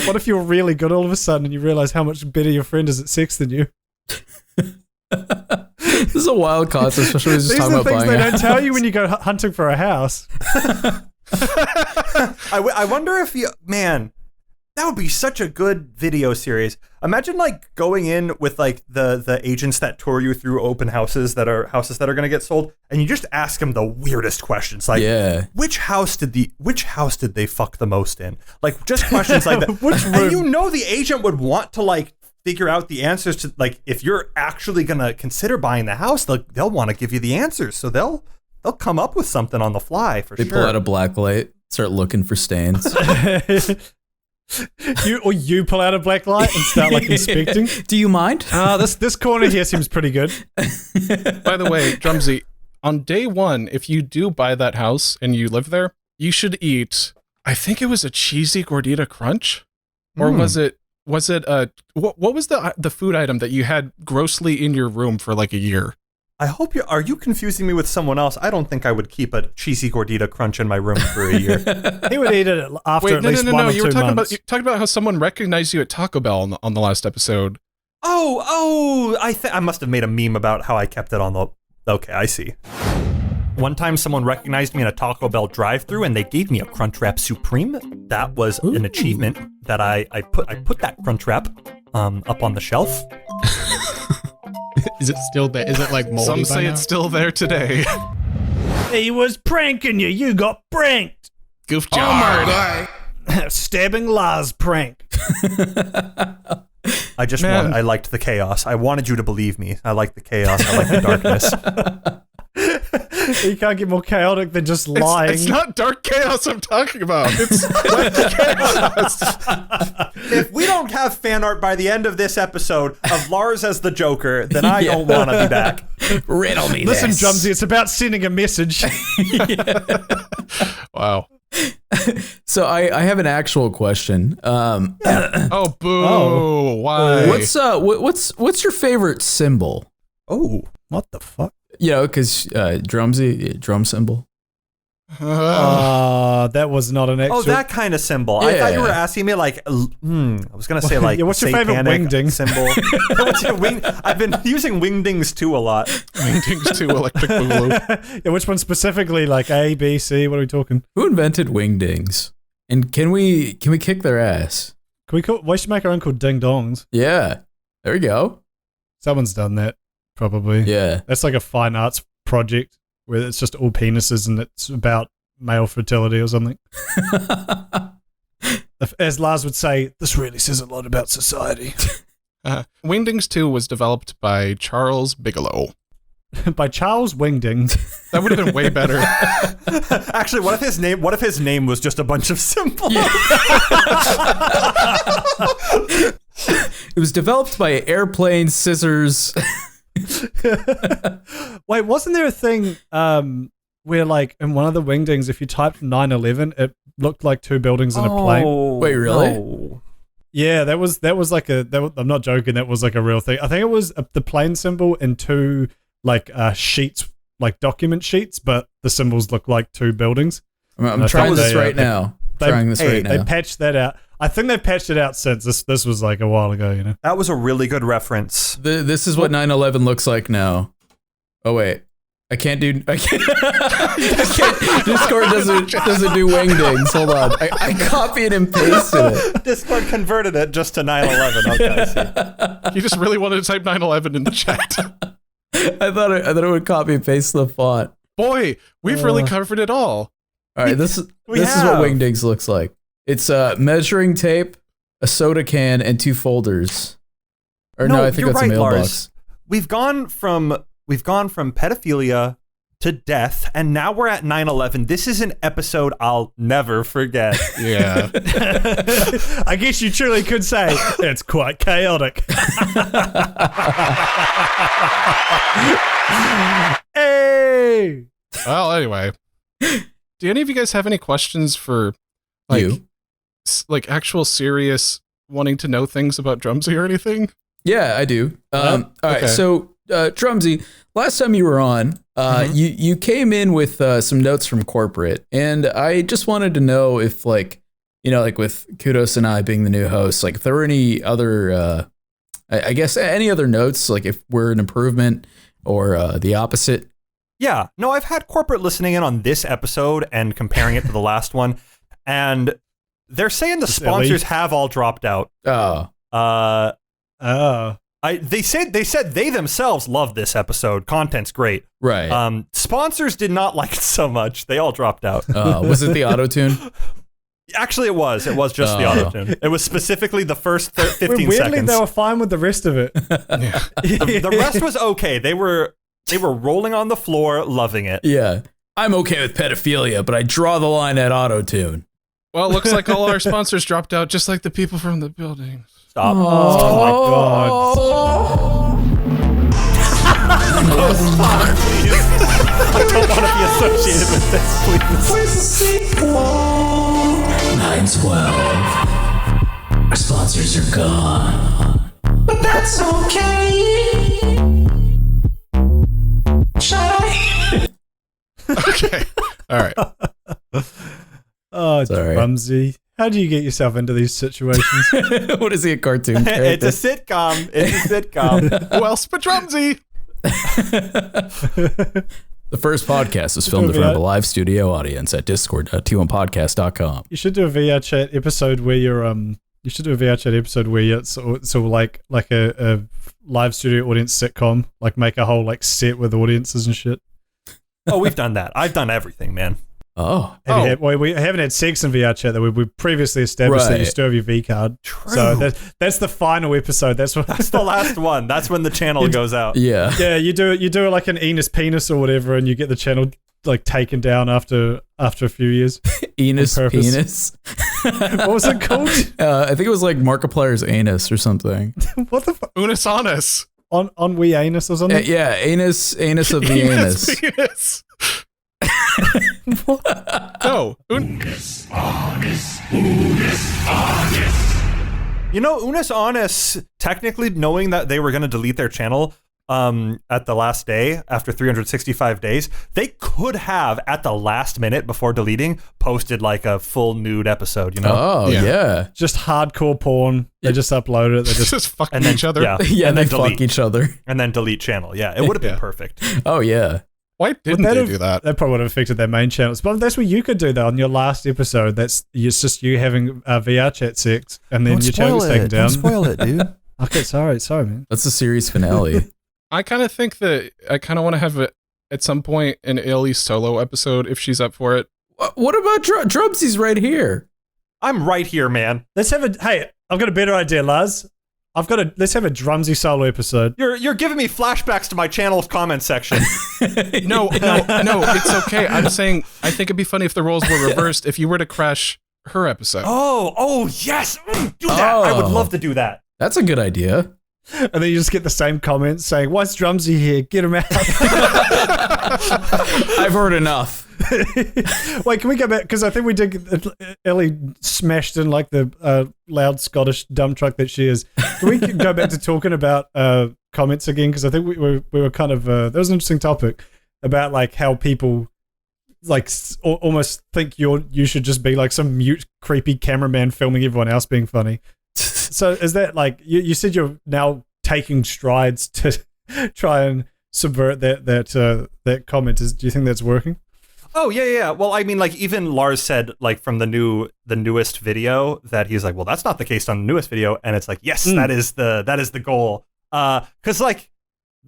What if you're really good all of a sudden and you realize how much better your friend is at sex than you? This is a wild concept, especially when we're just These talking are the about things buying they a don't tell house. you when you go hunting for a house. I wonder if man, that would be such a good video series. Imagine like going in with like the agents that tour you through open houses that are going to get sold, and you just ask them the weirdest questions, like Yeah. which house did they fuck the most in? Like just questions like that. Which And room? you know the agent would want to like figure out the answers to, like, if you're actually gonna consider buying the house, they'll want to give you the answers, so they'll come up with something on the fly for They sure. pull out a black light, start looking for stains. You pull out a black light and start like inspecting. Do you mind? This corner here seems pretty good. By the way, Drumsy, on day one, if you do buy that house and you live there, you should eat, I think it was a cheesy gordita crunch, or was it what was the food item that you had grossly in your room for like a year? I hope are you confusing me with someone else? I don't think I would keep a cheesy gordita crunch in my room for a year. He would eat it after Wait, at no, least no, 1 no, or you 2 were talking months. about how someone recognized you at Taco Bell on the last episode. Oh, I must have made a meme about how I kept it on the. Okay, I see. One time someone recognized me in a Taco Bell drive-thru and they gave me a Crunchwrap Supreme. That was an achievement that I put that Crunchwrap up on the shelf. Is it still there? Is it like moldy? Some by say now? it's still there today. He was pranking you. You got pranked. Goof job. Stabbing Lars prank. I just Man. I liked the chaos. I wanted you to believe me. I like the chaos. I like the darkness. You can't get more chaotic than just lying. It's not dark chaos I'm talking about. It's wet chaos. If we don't have fan art by the end of this episode of Lars as the Joker, then I don't want to be back. Riddle me Listen, this. Drumsy, it's about sending a message. Wow. So I have an actual question. Oh, boo. Oh. Why? What's your favorite symbol? Oh, What the fuck? You know, because Drumsy, drum symbol. That was not an actual. oh, that kind of symbol. I thought you were Yeah. asking me like, I was gonna say like, Yeah, what's your favorite satanic wingding? symbol? What's your wing? I've been using wingdings too a lot. Wingdings to electric boogaloo. Yeah, which one specifically? Like A, B, C? What are we talking? Who invented wingdings? And can we kick their ass? We should make our own called Ding Dongs. Yeah. There we go. Someone's done that, probably. Yeah. That's like a fine arts project where it's just all penises and it's about male fertility or something. As Lars would say, this really says a lot about society. Wingdings 2 was developed by Charles Bigelow. By Charles Wingding. That would have been way better. Actually, what if his name was just a bunch of symbols? It was developed by Airplane Scissors. Wait, wasn't there a thing where, like, in one of the Wingdings, if you typed 9/11, it looked like 2 buildings in a plane? Wait, really? No. Yeah, that was like I'm not joking. That was like a real thing. I think it was the plane symbol in 2 like sheets, like document sheets, but the symbols look like 2 buildings. I'm I trying think this they, right now. Trying this right They now. patched that out. I think they've patched it out since. This was like a while ago, you know. That was a really good reference. This is what 9/11 looks like now. Oh wait. I can't. Discord doesn't do wingdings. Hold on. I copied and pasted it. Discord converted it just to 9/11. Okay, I see. You just really wanted to type 9/11 in the chat. I thought it would copy and paste the font. Boy, we've really covered it all. All right, this is what wingdings looks like. It's measuring tape, a soda can, and 2 folders. Or no, I think you're that's right, a mailbox. Lars. We've gone from pedophilia to death, and now we're at 9/11. This is an episode I'll never forget. Yeah. I guess you truly could say it's quite chaotic. Hey! Well, anyway. Do any of you guys have any questions for like actual serious wanting to know things about Drumsy or anything? Yeah, I do. All right, so Drumsy, last time you were on, you came in with some notes from corporate, and I just wanted to know if, like, you know, like with Kudos and I being the new hosts, like if there were any other, I guess any other notes, like if we're an improvement or the opposite. Yeah, no, I've had corporate listening in on this episode and comparing it to the last one, and they're saying the sponsors have all dropped out. They said they themselves love this episode. Content's great. Right. Sponsors did not like it so much. They all dropped out. Was it the auto-tune? Actually, it was. It was just the auto-tune. It was specifically the first 15 Weirdly, seconds. they were fine with the rest of it. The rest was okay. They were rolling on the floor, loving it. Yeah. I'm okay with pedophilia, but I draw the line at auto-tune. Well, it looks like all our sponsors dropped out, just like the people from the buildings. Stop. Oh my god. I don't want to be associated with this, please. Where's the sequel? 9/12. Our sponsors are gone. But that's okay. Shy. Okay. All right. Oh, Sorry. Drumsy. How do you get yourself into these situations? What is he, a cartoon character? It's a sitcom. It's a sitcom. Who else but Drumsy? The first podcast was filmed in front of a live studio audience at discord.t1podcast.com. You should do a VR chat episode where you're You should do a VR chat episode where it's so like a live studio audience sitcom, like make a whole like set with audiences and shit. Oh, we've done that. I've done everything, man. Oh. We haven't had sex in VR chat. That we previously established that you still have your V card. True. So that's the final episode. That's the last one. That's when the channel goes out. Yeah. Yeah, you do like an Enos penis or whatever, and you get the channel like taken down after a few years. Enos penis. What was it called? I think it was like Markiplier's anus or something. What the fuck? Unis Honest. On we anus or something? Yeah, anus of the anus. Penis. No. You know, Unis Honest, technically knowing that they were going to delete their channel at the last day after 365 days, they could have at the last minute before deleting posted like a full nude episode, you know? Oh, yeah. Just hardcore porn. They just upload it. They Just fucking and then, each other. Yeah, Yeah, and they then fuck delete. each other. And then delete channel. Yeah, it would have been perfect. Oh, yeah. Why didn't they do that? That probably would have affected their main channels. But that's what you could do, though, on your last episode. It's just you having VR chat sex, and then your channel's taken down. Don't spoil it, dude. Okay, sorry, man. That's the series finale. I kind of think that I kind of want to have at some point an Ellie solo episode if she's up for it. What about Drumsy's right here? I'm right here, man. Let's have Hey, I've got a better idea, Lars. Let's have a Drumsy solo episode. You're giving me flashbacks to my channel's comment section. No, it's okay. I'm saying I think it'd be funny if the roles were reversed. If you were to crash her episode. Oh, yes. Do that. I would love to do that. That's a good idea. And then you just get the same comments saying, "Why's Drumsy here? Get him out." I've heard enough. Wait, can we go back? Because I think we did. Ellie smashed in like the loud Scottish dump truck that she is. Can we go back to talking about comments again? Because I think we were kind of that was an interesting topic about like how people like almost think you should just be like some mute, creepy cameraman filming everyone else being funny. So is that like you said you're now taking strides to try and subvert that comment? Do you think that's working? Oh yeah. Well, I mean, like even Lars said, like from the newest video, that he's like, well, that's not the case on the newest video, and it's like, yes, that is the goal. Because like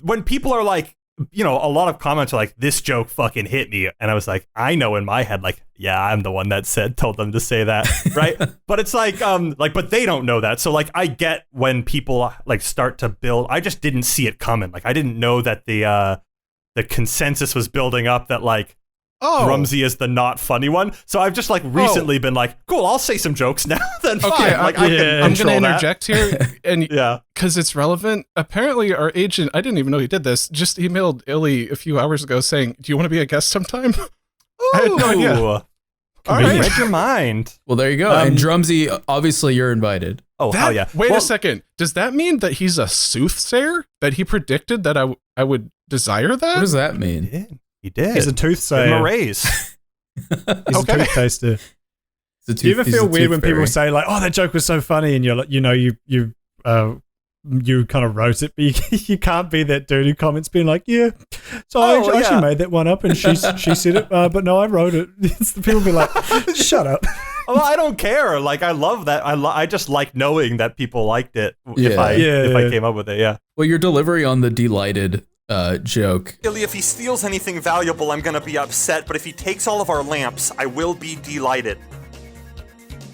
when people are like, you know, a lot of comments are like, this joke fucking hit me, and I was like, I know in my head, like, yeah, I'm the one that told them to say that, right? But it's like but they don't know that, so like I get when people like start to build. I just didn't see it coming. Like I didn't know that the consensus was building up that like. Oh. Drumsy is the not funny one. So I've just like recently been like, cool, I'll say some jokes now. Then fine. Okay, I'm going to interject here, and yeah, because it's relevant. Apparently, our agent, I didn't even know he did this, just emailed Illy a few hours ago saying, "Do you want to be a guest sometime?" I had no idea. All right, read your mind. Well, there you go. And Drumsy, obviously, you're invited. Oh, hell yeah. Wait a second. Does that mean that he's a soothsayer? That he predicted that I would desire that? What does that mean? He did. He's a toothsayer. Give him a raise. He's a tooth taster. Do you ever feel weird when people say like, "Oh, that joke was so funny," and you're like, you know, you kind of wrote it, but you can't be that dude who comments being like, "Yeah, so I actually made that one up, and she said it, but no, I wrote it." It's the people be like, "Shut up." Well, I don't care. Like, I love that. I just like knowing that people liked it. If I came up with it, yeah. Well, your delivery on the delighted joke. Illy, if he steals anything valuable, I'm gonna be upset, but if he takes all of our lamps, I will be delighted.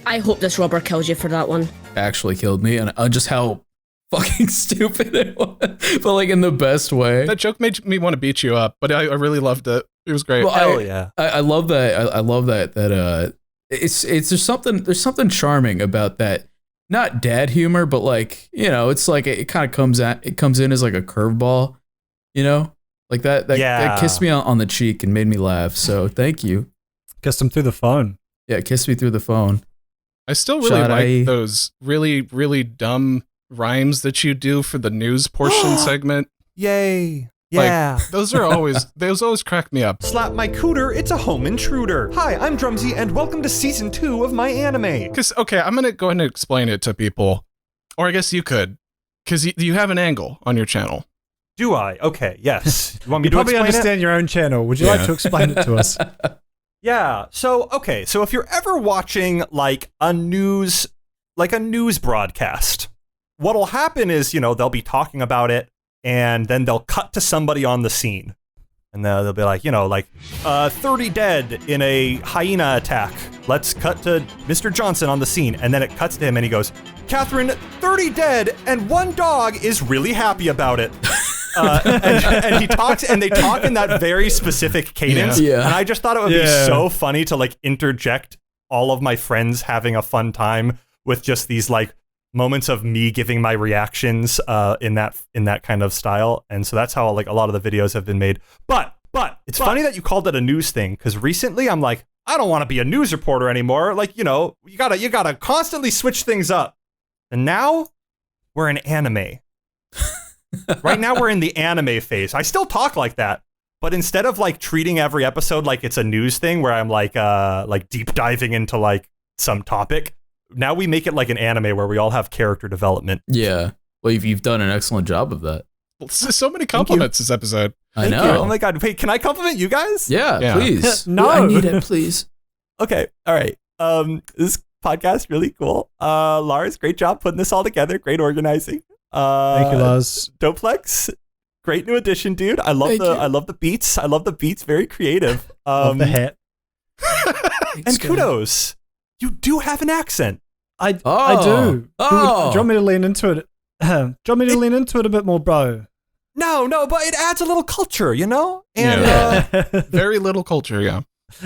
I hope this robber kills you for that one. Actually killed me, and just how fucking stupid it was, but like in the best way. That joke made me want to beat you up, but I really loved it. It was great. Well, yeah. I love that. I love that it's there's something charming about that. Not dad humor, but like, you know, it's like it kind of comes in as like a curveball. You know, like that kissed me on the cheek and made me laugh. So thank you. Kissed him through the phone. Yeah, kissed me through the phone. I still really like those really, really dumb rhymes that you do for the news portion segment. Yay. Yeah. Like, those always crack me up. Slap my cooter, it's a home intruder. Hi, I'm Drumsy, and welcome to season 2 of my anime. Because, okay, I'm going to go ahead and explain it to people. Or I guess you could. Because you have an angle on your channel. Do I? Okay, yes. You want me to probably explain understand your own channel. Would you like to explain it to us? Yeah. So if you're ever watching like a news broadcast, what'll happen is, you know, they'll be talking about it and then they'll cut to somebody on the scene. And they'll be like, you know, like 30 dead in a hyena attack. Let's cut to Mr. Johnson on the scene. And then it cuts to him and he goes, Catherine, 30 dead and one dog is really happy about it. And he talks, and they talk in that very specific cadence. Yeah. And I just thought it would be so funny to like interject all of my friends having a fun time with just these like moments of me giving my reactions in that kind of style. And so that's how like a lot of the videos have been made. But it's funny that you called it a news thing, because recently I'm like, I don't want to be a news reporter anymore. Like, you know, you gotta constantly switch things up. And now we're in anime. Right now we're in the anime phase. I still talk like that, but instead of like treating every episode like it's a news thing where I'm like deep diving into like some topic, now we make it like an anime where we all have character development. Yeah. Well, you've done an excellent job of that. So many compliments this episode. I know. Thank you. Oh my God. Wait, can I compliment you guys? Yeah. Please. No. I need it, please. Okay. All right. This podcast really cool. Lars, great job putting this all together. Great organizing. Thank you, Lars. Doplex, great new addition, dude. I love the beats. I love the beats. Very creative. Love the hat. And kudos. You do have an accent. I do. Oh. Do you want me to lean into it? Do you want me to lean into it a bit more, bro? No, but it adds a little culture, you know? And very little culture, yeah.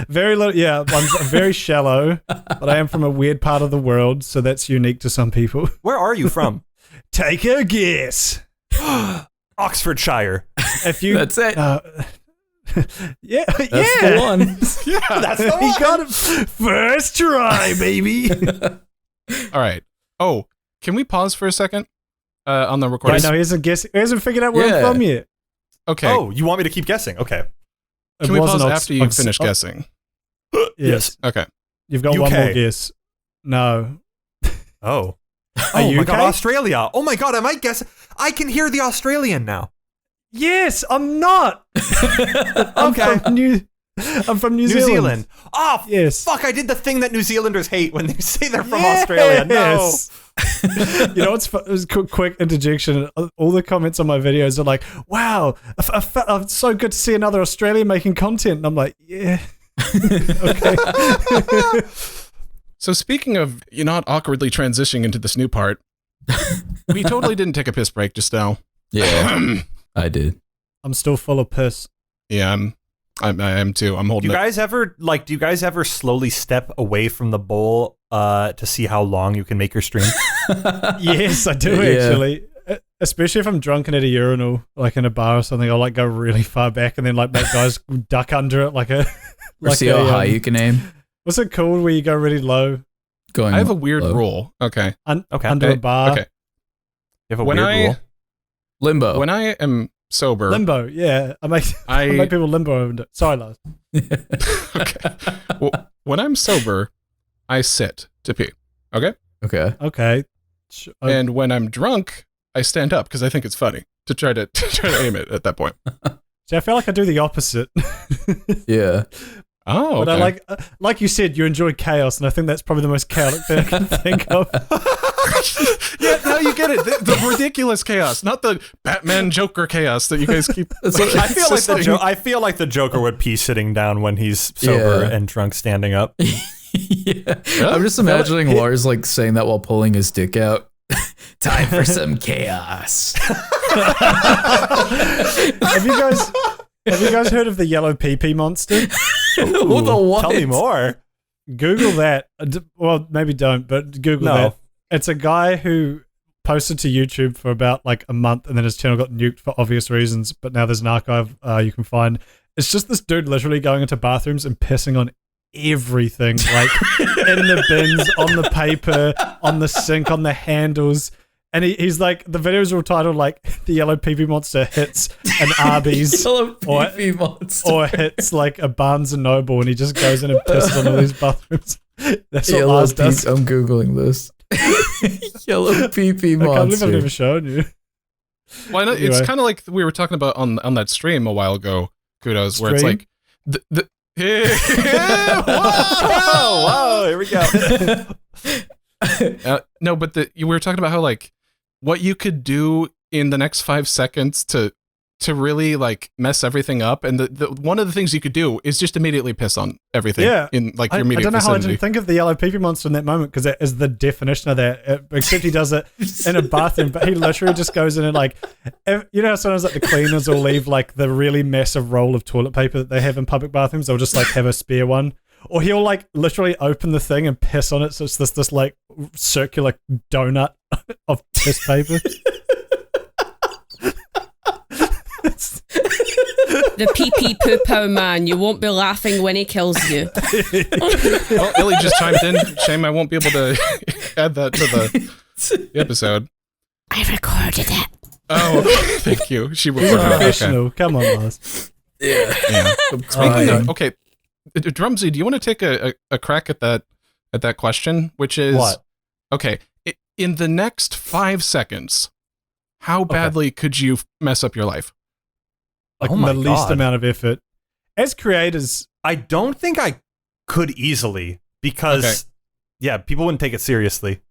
Very little, yeah. I'm very shallow, but I am from a weird part of the world, so that's unique to some people. Where are you from? Take a guess. Oxfordshire. If you, that's it. Yeah, that's the one. Yeah, that's the one. He got it first try, baby. All right. Oh, can we pause for a second on the recording? Right, no, he hasn't figured out where I'm from yet. Okay. Oh, you want me to keep guessing? Okay. Can we pause after you finish guessing? Yes. Okay. You've got one more guess. No. Oh. Are you my God, Australia. Oh my God, am I guessing? I can hear the Australian now. Yes, I'm not. I'm from New Zealand. Oh, yes. Fuck, I did the thing that New Zealanders hate when they say they're from Australia. No. You know what's quick interjection? All the comments on my videos are like, wow, it's so good to see another Australian making content. And I'm like, yeah. Okay. So speaking of you not awkwardly transitioning into this new part, we totally didn't take a piss break just now. Yeah, I did. I'm still full of piss. Yeah, I am too. I'm holding. Do you guys ever slowly step away from the bowl to see how long you can make your stream? Yes, I do actually. Especially if I'm drunk and at a urinal, like in a bar or something, I'll like go really far back and then like make guys duck under it Or see how high you can aim. What's it called where you go really low? I have a weird rule. Okay. Under a bar. Okay. You have a weird rule. Limbo. When I am sober. Limbo, yeah. I make people limbo. Sorry, Lars. Okay. Well, when I'm sober, I sit to pee. Okay? Okay. And when I'm drunk, I stand up because I think it's funny to try to aim it at that point. See, I feel like I do the opposite. Yeah. Oh, but okay. I like you said, you enjoy chaos, and I think that's probably the most chaotic thing I can think of. Yeah, now you get it. The ridiculous chaos, not the Batman Joker chaos that you guys keep. I feel like the Joker would pee sitting down when he's sober and drunk standing up. Yeah. I'm just imagining Lars like saying that while pulling his dick out. Time for some chaos. Have you guys heard of the yellow pee-pee monster? What? Tell me more. Google that. Well, maybe don't, but Google that. It's a guy who posted to YouTube for about like a month, and then his channel got nuked for obvious reasons. But now there's an archive you can find. It's just this dude literally going into bathrooms and pissing on everything, like in the bins, on the paper, on the sink, on the handles. And he's like, the videos are all titled like the yellow pee-pee monster hits an Arby's Yellow pee-pee monster. or hits like a Barnes and Noble, and he just goes in and pisses on all these bathrooms. That's what Lars does. I'm Googling this. Yellow pee-pee monster. I can't believe I've never shown you. Why not? It's kind of like we were talking about on that stream a while ago, Kudos, where it's like whoa, here we go. No, but we were talking about how like what you could do in the next 5 seconds to really like mess everything up, and the one of the things you could do is just immediately piss on everything in like your immediate I don't know vicinity. how I didn't think of the yellow pee-pee monster in that moment, because that is the definition of that, except he does it in a bathroom, but he literally just goes in and like, you know, sometimes like the cleaners will leave like the really massive roll of toilet paper that they have in public bathrooms, they'll just like have a spare one. Or he'll like literally open the thing and piss on it, so it's this like circular donut of piss paper. The pee-pee poo-po man. You won't be laughing when he kills you. Well, Illy just chimed in. Shame I won't be able to add that to the episode. I recorded it. Oh, thank you. She He's recorded it. professional. Okay. Come on, Lars. Yeah. Speaking of, okay, Drumsy, do you want to take a crack at that question? Which is what? Okay, in the next 5 seconds, how badly could you mess up your life? Like the least amount of effort. As creators, I don't think I could easily, because people wouldn't take it seriously.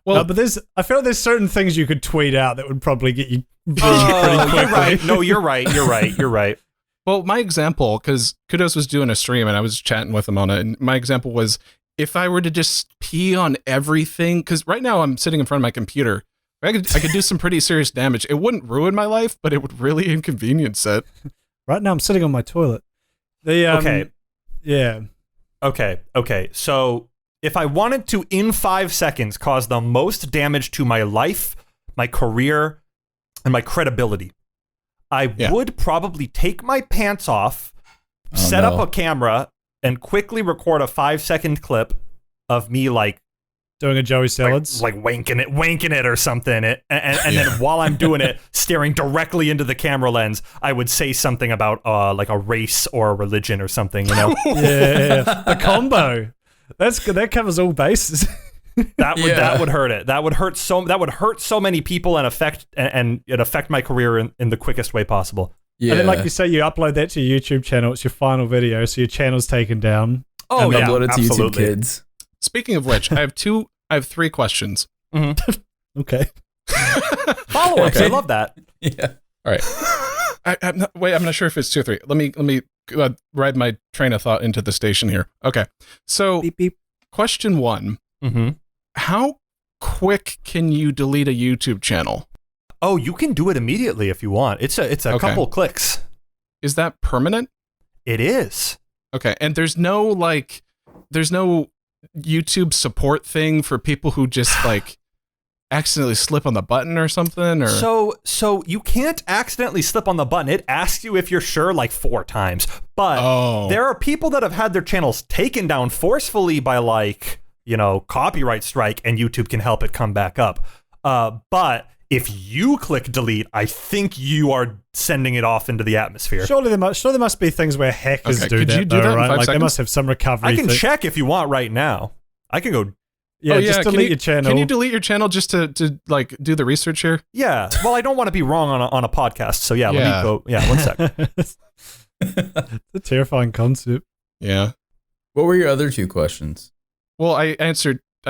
Well, no, but I feel like there's certain things you could tweet out that would probably get you pretty quickly. You're right. No, you're right. Well, my example, because Kudos was doing a stream and I was chatting with him on it, and my example was if I were to just pee on everything, because right now I'm sitting in front of my computer, I could do some pretty serious damage. It wouldn't ruin my life, but it would really inconvenience it. Right now I'm sitting on my toilet. Yeah. Okay. So if I wanted to, in 5 seconds, cause the most damage to my life, my career, and my credibility, I would probably take my pants off, set up a camera, and quickly record a 5-second clip of me like doing a Joey Salads, like wanking it or something. And then while I'm doing it, staring directly into the camera lens, I would say something about like a race or a religion or something, you know? Yeah. A combo. That's good. That covers all bases. That would hurt it. That would hurt so many people and affect my career in the quickest way possible. Yeah. And then, like you say, you upload that to your YouTube channel. It's your final video, so your channel's taken down. Oh, yeah, upload it to YouTube Kids. Speaking of which, I have 3 questions. Mm-hmm. Okay. Follow-ups. I love that. Yeah. All right. I'm not sure if it's 2 or 3. Let me ride my train of thought into the station here. Okay. So, beep, beep. Question 1. Mm-hmm. How quick can you delete a YouTube channel? Oh, you can do it immediately if you want. It's a couple clicks. Is that permanent? It is. Okay. And there's no YouTube support thing for people who just like accidentally slip on the button or something, or so you can't accidentally slip on the button. It asks you if you're sure like 4 times. But there are people that have had their channels taken down forcefully by like, copyright strike, and YouTube can help it come back up. But if you click delete, I think you are sending it off into the atmosphere. Surely there must be things where hackers do Could that. you do that in 5 right? Like seconds? they must have some recovery. I can check if you want right now. I can go. Yeah, just delete your channel. Can you delete your channel just to like do the research here? Yeah. Well, I don't want to be wrong on a podcast. So let me go. Yeah, 1 sec. It's a terrifying concept. Yeah. What were your other 2 questions? Well, I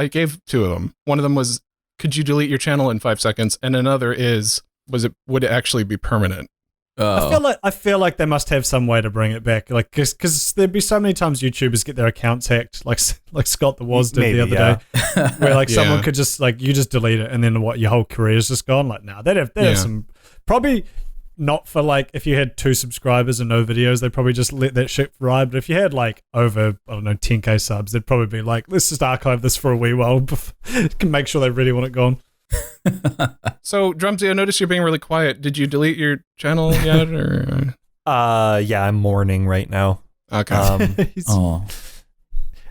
gave 2 of them. One of them was, could you delete your channel in 5 seconds? And another is, would it actually be permanent? I feel like they must have some way to bring it back, like because there'd be so many times YouTubers get their accounts hacked, like Scott the Woz did the other day, where like someone could just like you just delete it and then your whole career is just gone. Like, nah, they'd have some, probably not for like if you had 2 subscribers and no videos, they'd probably just let that shit ride. But if you had like over 10K subs, they'd probably be like, let's just archive this for a wee while, can make sure they really want it gone. So, Drumsy, I noticed you're being really quiet. Did you delete your channel yet? Or? Yeah, I'm mourning right now. Okay.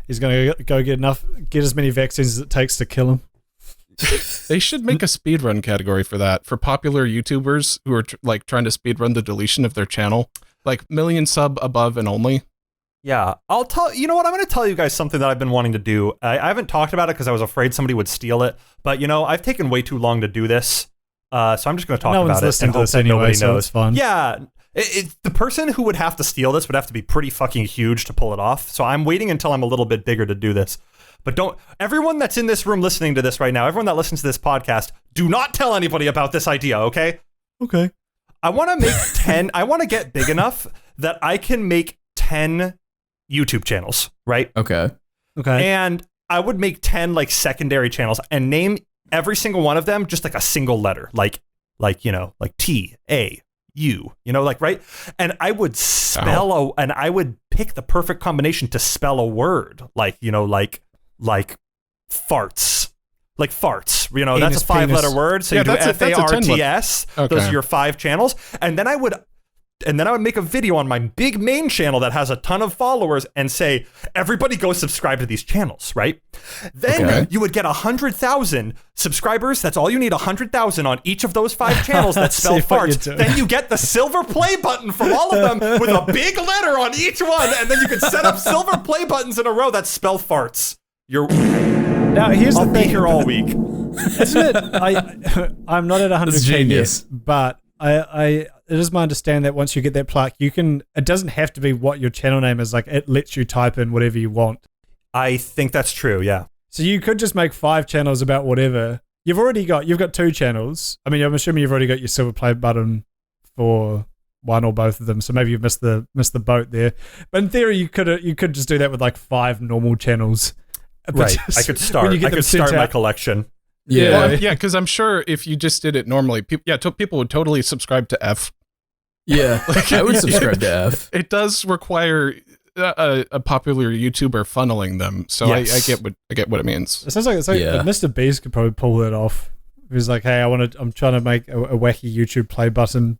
He's gonna go get as many vaccines as it takes to kill him. They should make a speedrun category for that, for popular YouTubers who are trying to speedrun the deletion of their channel, like million sub above and only. Yeah, I'll tell you know what, I'm going to tell you guys something that I've been wanting to do. I haven't talked about it because I was afraid somebody would steal it, but I've taken way too long to do this, so I'm just going to talk about it and hope that nobody knows. Fun. Yeah, the person who would have to steal this would have to be pretty fucking huge to pull it off. So I'm waiting until I'm a little bit bigger to do this. But everyone that's in this room listening to this right now, everyone that listens to this podcast, do not tell anybody about this idea, okay? Okay. I want to make 10. I want to get big enough that I can make 10 YouTube channels, right? Okay. And I would make 10 like secondary channels and name every single one of them just like a single letter, like T, A, U, right? And I would and I would pick the perfect combination to spell a word, like farts. Like farts, that's a 5-letter word. So you do FARTS. Okay. Those are your 5 channels. And then I would make a video on my big main channel that has a ton of followers and say, everybody go subscribe to these channels, right? Then you would get 100,000 subscribers. That's all you need, 100,000 on each of those 5 channels that spell farts. Then you get the silver play button from all of them with a big letter on each one. And then you can set up silver play buttons in a row that spell farts. Now, here's I'll the be thing. here all week. Isn't it? I'm not at 100K yet, but it is my understanding that once you get that plaque, it doesn't have to be what your channel name is. Like, it lets you type in whatever you want. I think that's true, yeah. So you could just make 5 channels about whatever. You've got 2 channels. I mean, I'm assuming you've already got your silver play button for one or both of them. So maybe you've missed the boat there. But in theory, you could just do that with like 5 normal channels. Right. I could start my collection. Yeah. Because I'm sure if you just did it normally, people would totally subscribe to F. Yeah, I would subscribe to F. It does require a popular YouTuber funneling them, so yes. I get what it means. It sounds like Mr. Beast could probably pull that off. He's like, hey, I'm trying to make a wacky YouTube play button.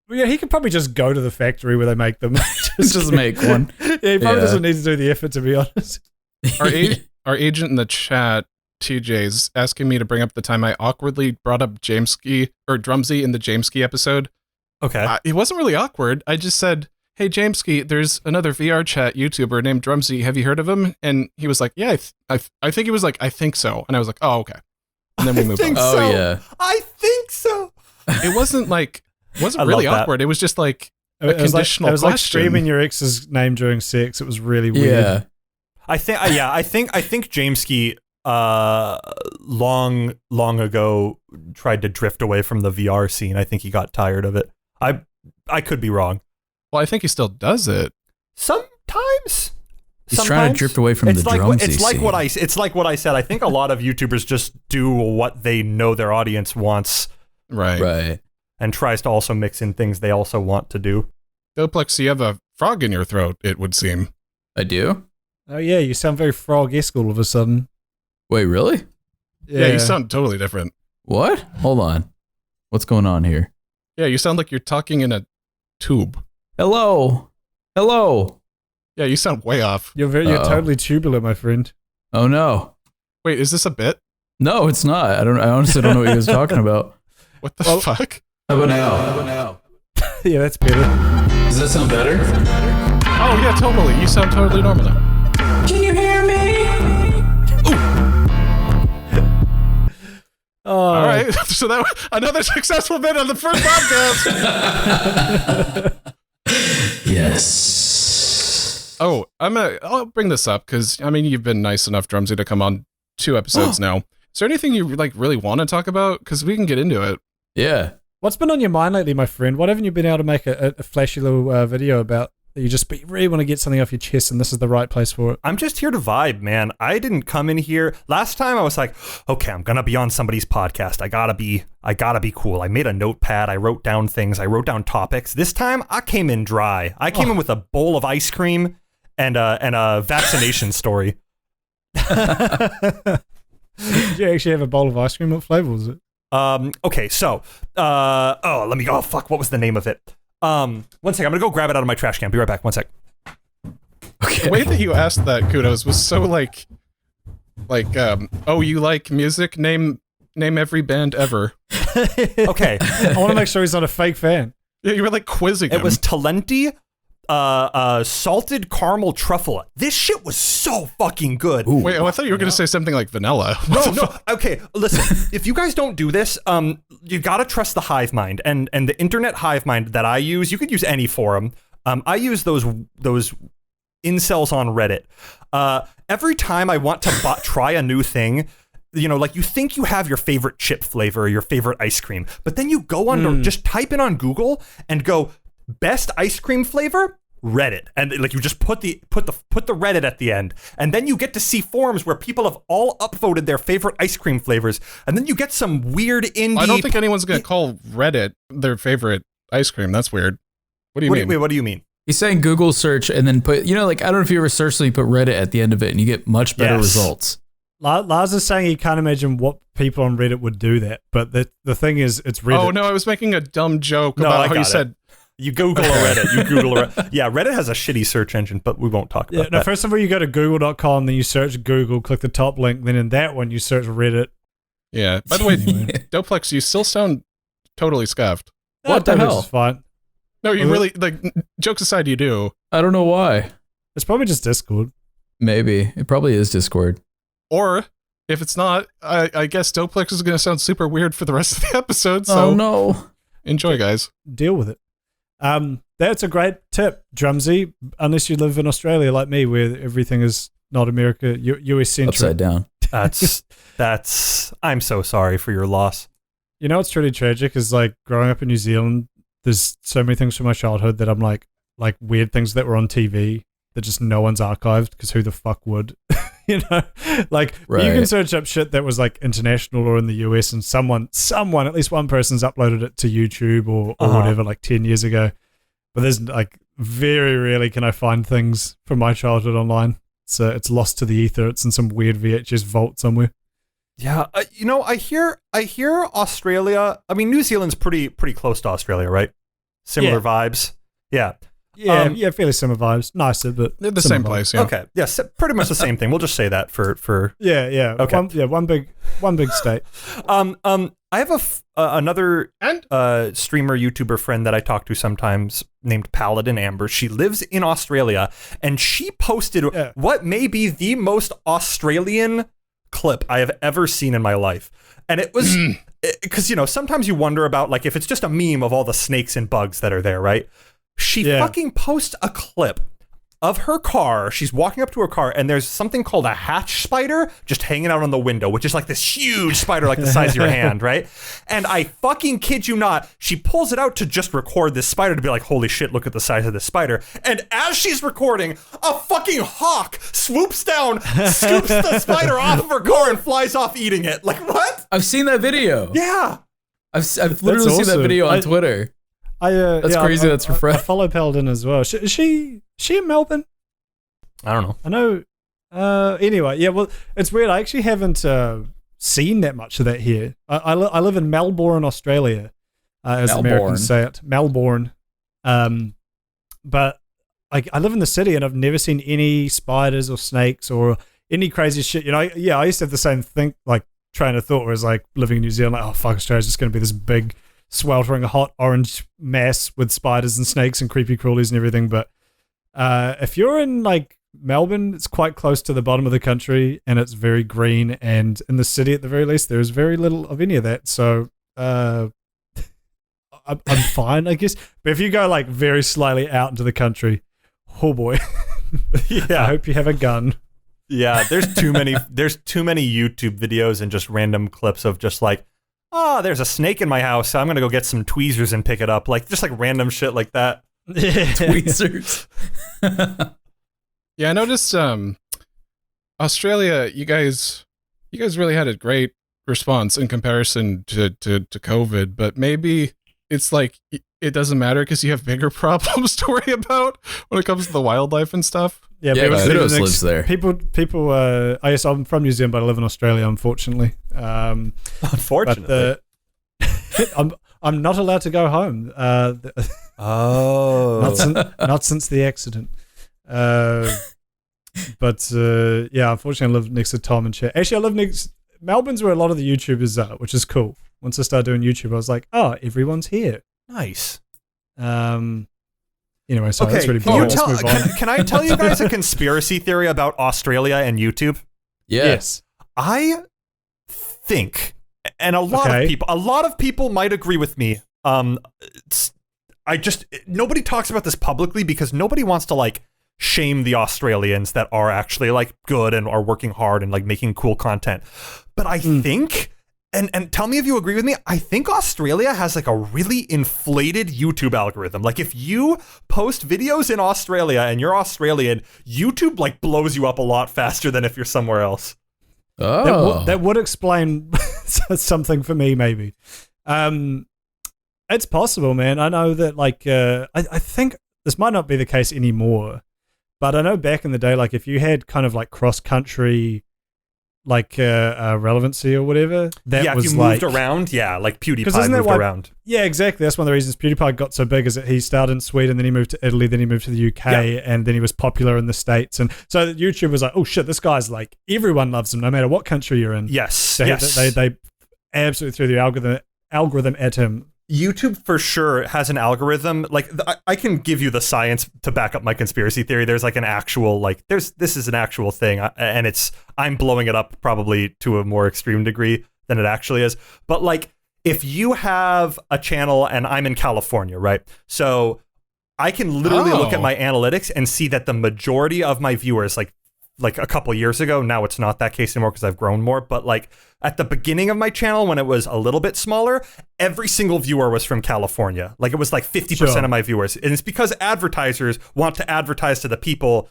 Well, yeah, he could probably just go to the factory where they make them. just make one. Yeah, he probably doesn't need to do the effort, to be honest. Our agent in the chat, TJ's asking me to bring up the time I awkwardly brought up Drumsy in the Jameski episode. Okay. It wasn't really awkward. I just said, hey, Jameski, there's another VR chat YouTuber named Drumsy. Have you heard of him? And he was like, yeah, I think he was like, I think so. And I was like, oh, okay. And then we moved on. Oh, yeah. I think so. It wasn't I really love that. awkward. It was just like a It was conditional it was like question. screaming your ex's name during sex. It was really weird. Yeah. I think Jameski long ago tried to drift away from the VR scene. I think he got tired of it. I could be wrong. Well, I think he still does it. Sometimes He's trying to drift away from the Drumsy It's like scene. it's like what I said. I think a lot of YouTubers just do what they know their audience wants Right. and tries to also mix in things they also want to do. Doplex, you have a frog in your throat, it would seem. I do? Oh yeah, you sound very frog-esque all of a sudden. Wait, really? Yeah, you sound totally different. What? Hold on. What's going on here? Yeah, you sound like you're talking in a tube. Hello? Yeah, you sound way off. You're totally tubular, my friend. Oh, no. Wait, is this a bit? No, it's not. I honestly don't know what he was talking about. What the fuck? How about now? Yeah, that's better. Does that sound better? Oh, yeah, totally. You sound totally normal now. Can you hear me? Oh, All right. So that another successful bit on the first podcast. Yes. Oh, I'll bring this up because I mean you've been nice enough, Drumsy, to come on 2 episodes now. Is there anything you like really want to talk about? Because we can get into it. Yeah. What's been on your mind lately, my friend? What haven't you been able to make a flashy little video about? That you but you really want to get something off your chest, and this is the right place for it. I'm just here to vibe, man. I didn't come in here last time. I was like, okay, I'm gonna be on somebody's podcast. I gotta be cool. I made a notepad. I wrote down things. I wrote down topics. This time, I came in dry. I came in with a bowl of ice cream and a vaccination story. Did you actually have a bowl of ice cream? What flavor was it? Okay, so let me go. Oh fuck, what was the name of it? 1 second. I'm gonna go grab it out of my trash can. Be right back. 1 sec. Okay. The way that you asked that, Kudos, was so like, oh, you like music? Name every band ever. Okay. I want to make sure he's not a fake fan. Yeah, you were like quizzing him. It was Talenti, salted caramel truffle. This shit was so fucking good. Wait, I thought you were going to say something like vanilla. No. Okay, listen. If you guys don't do this, you gotta trust the hive mind and the internet hive mind that I use. You could use any forum. I use those incels on Reddit. Every time I want to try a new thing, you know, like you think you have your favorite chip flavor or your favorite ice cream, but then you go under, just type it on Google and go best ice cream flavor. Reddit, and like you just put the Reddit at the end, and then you get to see forums where people have all upvoted their favorite ice cream flavors, and then you get some weird indie. I don't think anyone's going to call Reddit their favorite ice cream. That's weird. What do you mean? Wait, what do you mean? He's saying Google search and then put, like, I don't know if you ever search, so you put Reddit at the end of it and you get much better results. Lars is saying he can't imagine what people on Reddit would do that, but the thing is, it's Reddit. Oh no, I was making a dumb joke about how you said. You Google a Reddit. You Google a Reddit. Yeah, Reddit has a shitty search engine, but we won't talk about that. First of all, you go to google.com, then you search Google, click the top link, then in that one, you search Reddit. Yeah. By the way, Doplex, you still sound totally scuffed. What the hell? Is fine. No, you really, like, jokes aside, you do. I don't know why. It's probably just Discord. Maybe. It probably is Discord. Or, if it's not, I guess Doplex is going to sound super weird for the rest of the episode, so oh, no. Enjoy, guys. Deal with it. That's a great tip, Drumsy, unless you live in Australia like me, where everything is not America, US centric. Upside down. That's I'm so sorry for your loss. You know what's truly tragic is like growing up in New Zealand, there's so many things from my childhood that I'm like weird things that were on TV that just no one's archived because who the fuck would? You know, like right. You can search up shit that was like international or in the US, and someone, at least one person's uploaded it to YouTube or whatever, like 10 years ago. But there's like very rarely can I find things from my childhood online. So it's lost to the ether. It's in some weird VHS vault somewhere. Yeah, you know, I hear Australia. I mean, New Zealand's pretty close to Australia, right? Similar vibes. Yeah. Yeah, fairly similar vibes. Nicer, but They're the similar same vibes. place, yeah. Okay, yes, pretty much the same thing. We'll just say that for Yeah. Okay. One big state. I have another streamer YouTuber friend that I talk to sometimes named Paladin Amber. She lives in Australia, and she posted what may be the most Australian clip I have ever seen in my life. And it was because sometimes you wonder about like if it's just a meme of all the snakes and bugs that are there, right? She fucking posts a clip of her car. She's walking up to her car, and there's something called a hatch spider just hanging out on the window, which is like this huge spider like the size of your hand, right? And I fucking kid you not, she pulls it out to just record this spider to be like, holy shit, look at the size of this spider. And as she's recording, a fucking hawk swoops down, scoops the spider off of her car and flies off eating it. Like, what? I've seen that video. Yeah. I've literally seen that video on Twitter. That's crazy. That's her friend. I follow Paladin as well. Is she in Melbourne? I don't know. I know. Anyway, yeah. Well, it's weird. I actually haven't seen that much of that here. I live in Melbourne, Australia, as Americans say it, Melbourne. But I live in the city, and I've never seen any spiders or snakes or any crazy shit. I used to have the same thing, like train of thought, where it's like living in New Zealand, like, oh fuck, Australia's just going to be this big, sweltering hot orange mass with spiders and snakes and creepy crawlies and everything. But if you're in like Melbourne, it's quite close to the bottom of the country, and it's very green, and in the city at the very least there is very little of any of that, so I'm fine, I guess. But if you go like very slightly out into the country, oh boy. I hope you have a gun. Yeah, there's too many YouTube videos and just random clips of just like, oh, there's a snake in my house, so I'm gonna go get some tweezers and pick it up. Like just like random shit like that. Tweezers. Yeah, I noticed Australia, you guys really had a great response in comparison to COVID, but maybe it's like it doesn't matter because you have bigger problems to worry about when it comes to the wildlife and stuff. Yeah, Kudos lives there. People. I guess I'm from New Zealand, but I live in Australia, unfortunately. Unfortunately, I'm not allowed to go home. Not since the accident. But unfortunately, I live next to Tom and Chet. Actually, I live next. Melbourne's where a lot of the YouTubers are, which is cool. Once I started doing YouTube, I was like, oh, everyone's here. Nice. Anyway, so that's really boring. Let's move on. Can I tell you guys a conspiracy theory about Australia and YouTube? Yes. I think, and a lot of people might agree with me. Nobody talks about this publicly because nobody wants to like shame the Australians that are actually like good and are working hard and like making cool content. But I think, and tell me if you agree with me, I think Australia has like a really inflated YouTube algorithm. Like if you post videos in Australia and you're Australian, YouTube like blows you up a lot faster than if you're somewhere else. Oh, that would explain something for me, maybe. It's possible, man. I know that like I think this might not be the case anymore, but I know back in the day, like if you had kind of like cross country like relevancy or whatever, that was if you like, moved around, like PewDiePie moved around. Yeah, exactly. That's one of the reasons PewDiePie got so big, is that he started in Sweden, then he moved to Italy, then he moved to the UK, and then he was popular in the States. And so YouTube was like, oh shit, this guy's like, everyone loves him no matter what country you're in. Yes, so yes. They absolutely threw the algorithm at him. YouTube for sure has an algorithm. Like I can give you the science to back up my conspiracy theory. There's like an actual this is an actual thing, and I'm blowing it up probably to a more extreme degree than it actually is. But like if you have a channel and I'm in California, right? So I can literally look at my analytics and see that the majority of my viewers, like a couple years ago, now it's not that case anymore because I've grown more, but like at the beginning of my channel when it was a little bit smaller, every single viewer was from California. Like it was like 50% of my viewers. And it's because advertisers want to advertise to the people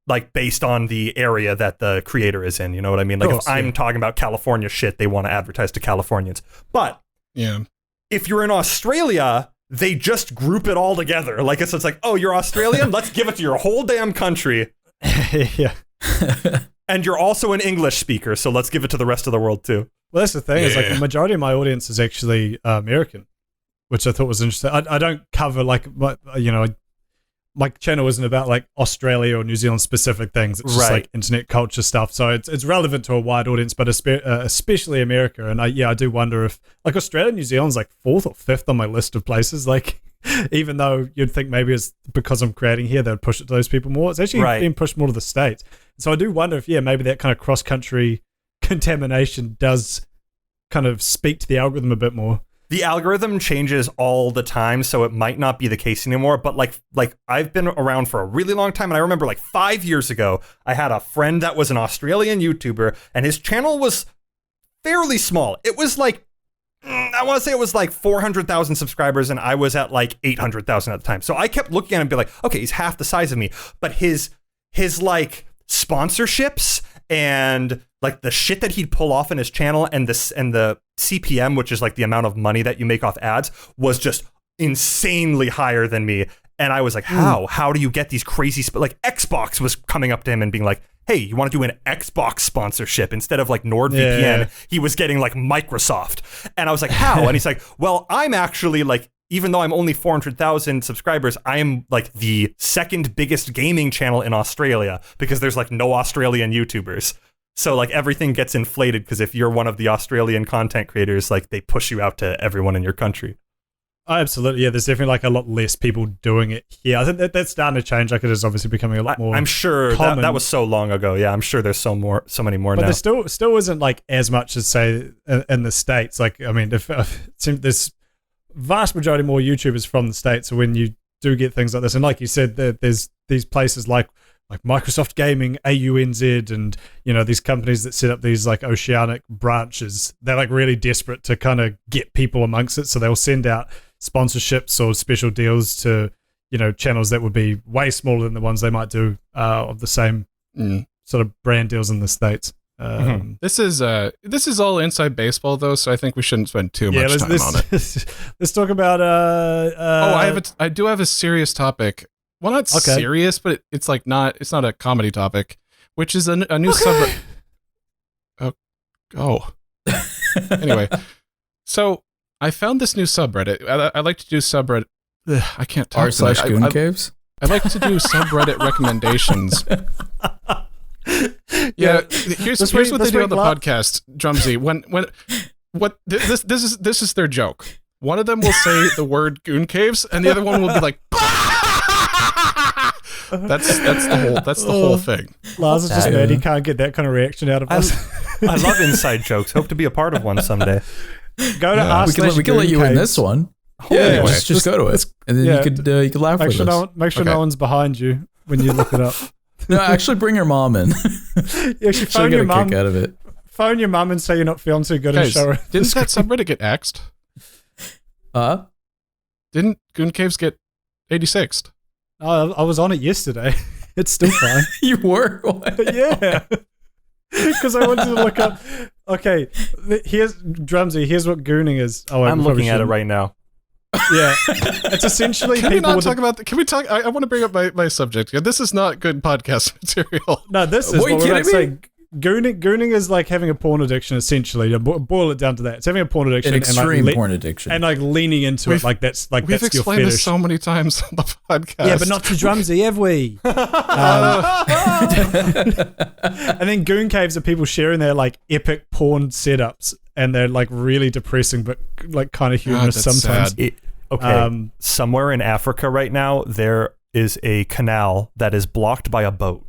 like based on the area that the creator is in. You know what I mean? Like if I'm talking about California shit, they want to advertise to Californians. But if you're in Australia, they just group it all together. Like it's like, oh, you're Australian? Let's give it to your whole damn country. Yeah. And you're also an English speaker, so let's give it to the rest of the world too. Well, that's the thing, is like the majority of my audience is actually American, which I thought was interesting. I don't cover like, my channel isn't about like Australia or New Zealand specific things. It's just like internet culture stuff. So it's relevant to a wide audience, but especially America. And I do wonder if like Australia and New Zealand's like 4th or 5th on my list of places. Like, even though you'd think maybe it's because I'm creating here, they'd push it to those people more. It's actually being pushed more to the States. So I do wonder if, maybe that kind of cross-country contamination does kind of speak to the algorithm a bit more. The algorithm changes all the time, so it might not be the case anymore. But like I've been around for a really long time, and I remember like 5 years ago, I had a friend that was an Australian YouTuber, and his channel was fairly small. It was like, I want to say it was like 400,000 subscribers, and I was at like 800,000 at the time. So I kept looking at him and be like, okay, he's half the size of me. But his like sponsorships and like the shit that he'd pull off in his channel and the CPM, which is like the amount of money that you make off ads, was just insanely higher than me. And I was like, how do you get these crazy like Xbox was coming up to him and being like, hey, you want to do an Xbox sponsorship instead of like NordVPN? Yeah. He was getting like Microsoft. And I was like, how? And he's like, well, I'm actually like, even though I'm only 400,000 subscribers, I am like the second biggest gaming channel in Australia because there's like no Australian YouTubers. So like everything gets inflated because if you're one of the Australian content creators, like they push you out to everyone in your country. Oh, absolutely. Yeah, there's definitely like a lot less people doing it here. I think that's starting to change. Like it is obviously becoming a lot more. I'm sure that was so long ago. Yeah, I'm sure there's so many more but now. But there still isn't like as much as say in the States. Like I mean, if there's vast majority more YouTubers from the States. So when you do get things like this, and like you said, there's these places like Microsoft Gaming, AUNZ, and these companies that set up these like oceanic branches. They're like really desperate to kind of get people amongst it, so they'll send out sponsorships or special deals to channels that would be way smaller than the ones they might do of the same sort of brand deals in the States. This is all inside baseball though, so I think we shouldn't spend too much time on it. Let's talk about I do have a serious topic. Well, not serious, but it's not a comedy topic, which is a new subreddit. Anyway, so I found this new subreddit. I like to do subreddit. I can't talk. r/Goon Caves. I like to do subreddit recommendations. Yeah, here's what they do on the podcast, Drumsy. This is their joke. One of them will say the word Goon Caves, and the other one will be like. That's the whole thing. Lars is just mad he can't get that kind of reaction out of us. I love inside jokes. Hope to be a part of one someday. Go to us. We can let you in this one. Anyway, just go to it, and then you could laugh with us. Make sure no one's behind you when you look it up. No, actually, bring your mom in. You actually phone your mom. Kick out of it. Phone your mom and say you're not feeling too good and show her. Didn't that subreddit get axed? Didn't Goon Caves get 86'd? Oh, I was on it yesterday. It's still fine. You were? Yeah. Because I wanted to look up. Okay, here's Drumsy. Here's what gooning is. Oh, I'm looking at it right now. Yeah, it's essentially. Can we not talk about? Can we talk? I want to bring up my subject. This is not good podcast material. No, this is. What we're about to say. Gooning is like having a porn addiction, essentially. You boil it down to that. It's having a porn addiction, an extreme porn addiction, and like leaning into it. Like that's like we've that's your explained fetish. this so many times on the podcast. Yeah, but not to Drumsy, have we? And then Goon Caves are people sharing their like epic porn setups, and they're like really depressing, but like kind of humorous sometimes. Somewhere in Africa right now, there is a canal that is blocked by a boat.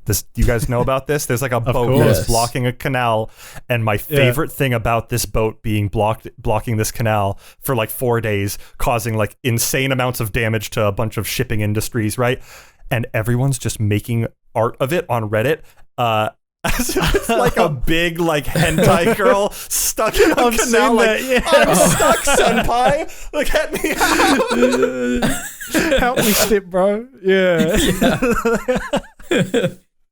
Do you guys know about this? There's like a boat that's blocking a canal, and my favorite thing about this boat being blocking this canal for like 4 days, causing like insane amounts of damage to a bunch of shipping industries, right? And everyone's just making art of it on Reddit. As if it's like a big like hentai girl stuck in a canal. Like, I'm stuck, senpai. Like, get me out. Help me, step bro. Yeah.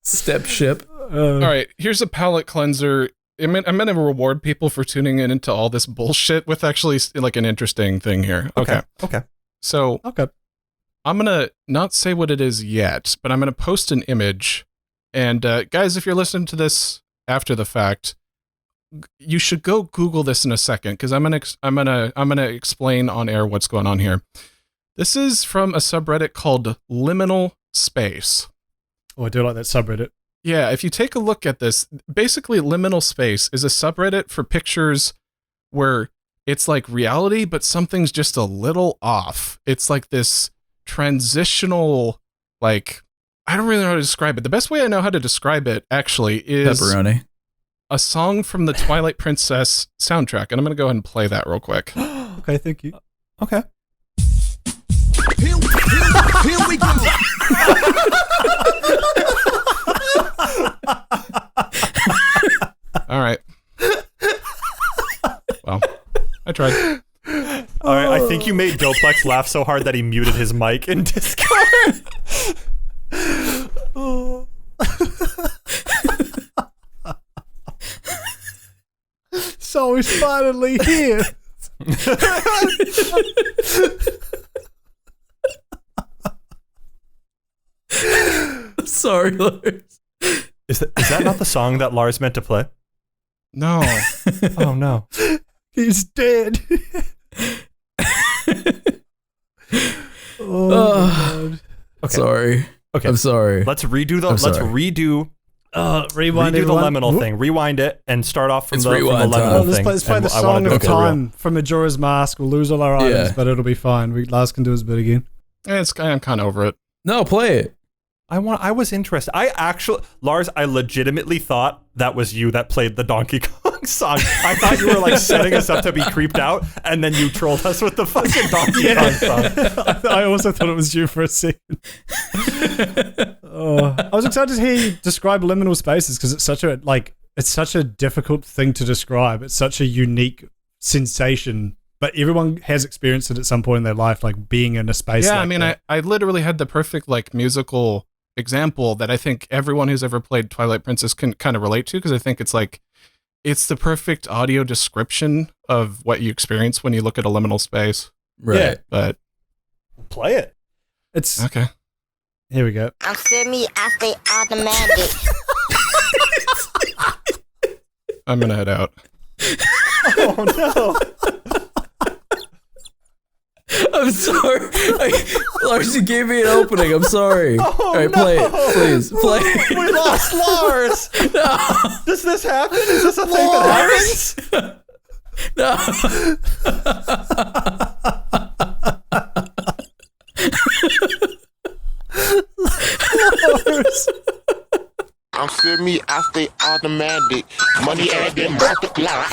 Step ship. All right, here's a palate cleanser. I'm gonna reward people for tuning in into all this bullshit with actually like an interesting thing here. Okay. So I'm gonna not say what it is yet, but I'm gonna post an image. And guys, if you're listening to this after the fact, you should go Google this in a second because I'm gonna explain on air what's going on here. This is from a subreddit called Liminal Space. Oh, I do like that subreddit. Yeah, if you take a look at this, basically Liminal Space is a subreddit for pictures where it's like reality, but something's just a little off. It's like this transitional, like, I don't really know how to describe it. The best way I know how to describe it, actually, is Pepperoni. a song from the Twilight Princess soundtrack. And I'm going to go ahead and play that real quick. Okay, thank you. Okay. Here we go. All right. Well, I tried. All right, I think you made Doplex laugh so hard that he muted his mic in Discord. So he's finally here. Sorry, Lars. Is that not the song that Lars meant to play? No. Oh no. He's dead. Oh, God. Okay. Sorry. Okay. I'm sorry. Let's redo the. I'm Let's sorry. redo. Rewind Redo the everyone. liminal Whoop. thing. Rewind it and start off from It's the rewind time. liminal Let's thing. play, let's play And the I wanna song do of it for real. time from Majora's Mask. We'll lose all our items, Yeah. but it'll be fine. Lars can do his bit again. I'm kind of over it. No, play it. I was interested. Lars, I legitimately thought that was you that played the Donkey Kong song. I thought you were like setting us up to be creeped out, and then you trolled us with the fucking Donkey Kong song. I also thought it was you for a second. I was excited to hear you describe liminal spaces because it's such a difficult thing to describe. It's such a unique sensation, but everyone has experienced it at some point in their life, like being in a space. Yeah, like I mean, that. I literally had the perfect like musical example that I think everyone who's ever played Twilight Princess can kind of relate to, because I think it's the perfect audio description of what you experience when you look at a liminal space. Right. Yeah. But Play it. It's okay. Here we go. I'm semi after automatic. I'm gonna head out. Oh no. I'm sorry. Lars, you gave me an opening. I'm sorry. Oh, All right, play it. Please, play it. We lost Lars. No. Does this happen? Is this a thing that happens? Lars. I'm semi after automatic. Money and then multiply.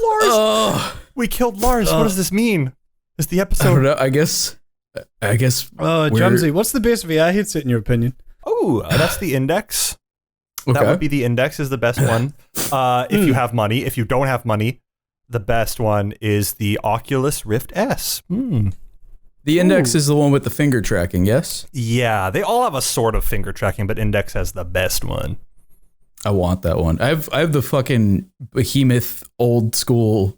Lars. We killed Lars. What does this mean? Is the I don't episode? know. I guess. Oh, we're- Drumsy, what's the best VR headset in your opinion? Oh, that's the Index. Okay. That would be the Index is the best one. If you have money. If you don't have money, the best one is the Oculus Rift S. The Index is the one with the finger tracking, yes? Yeah, they all have a sort of finger tracking, but Index has the best one. I want that one. I have the fucking behemoth old school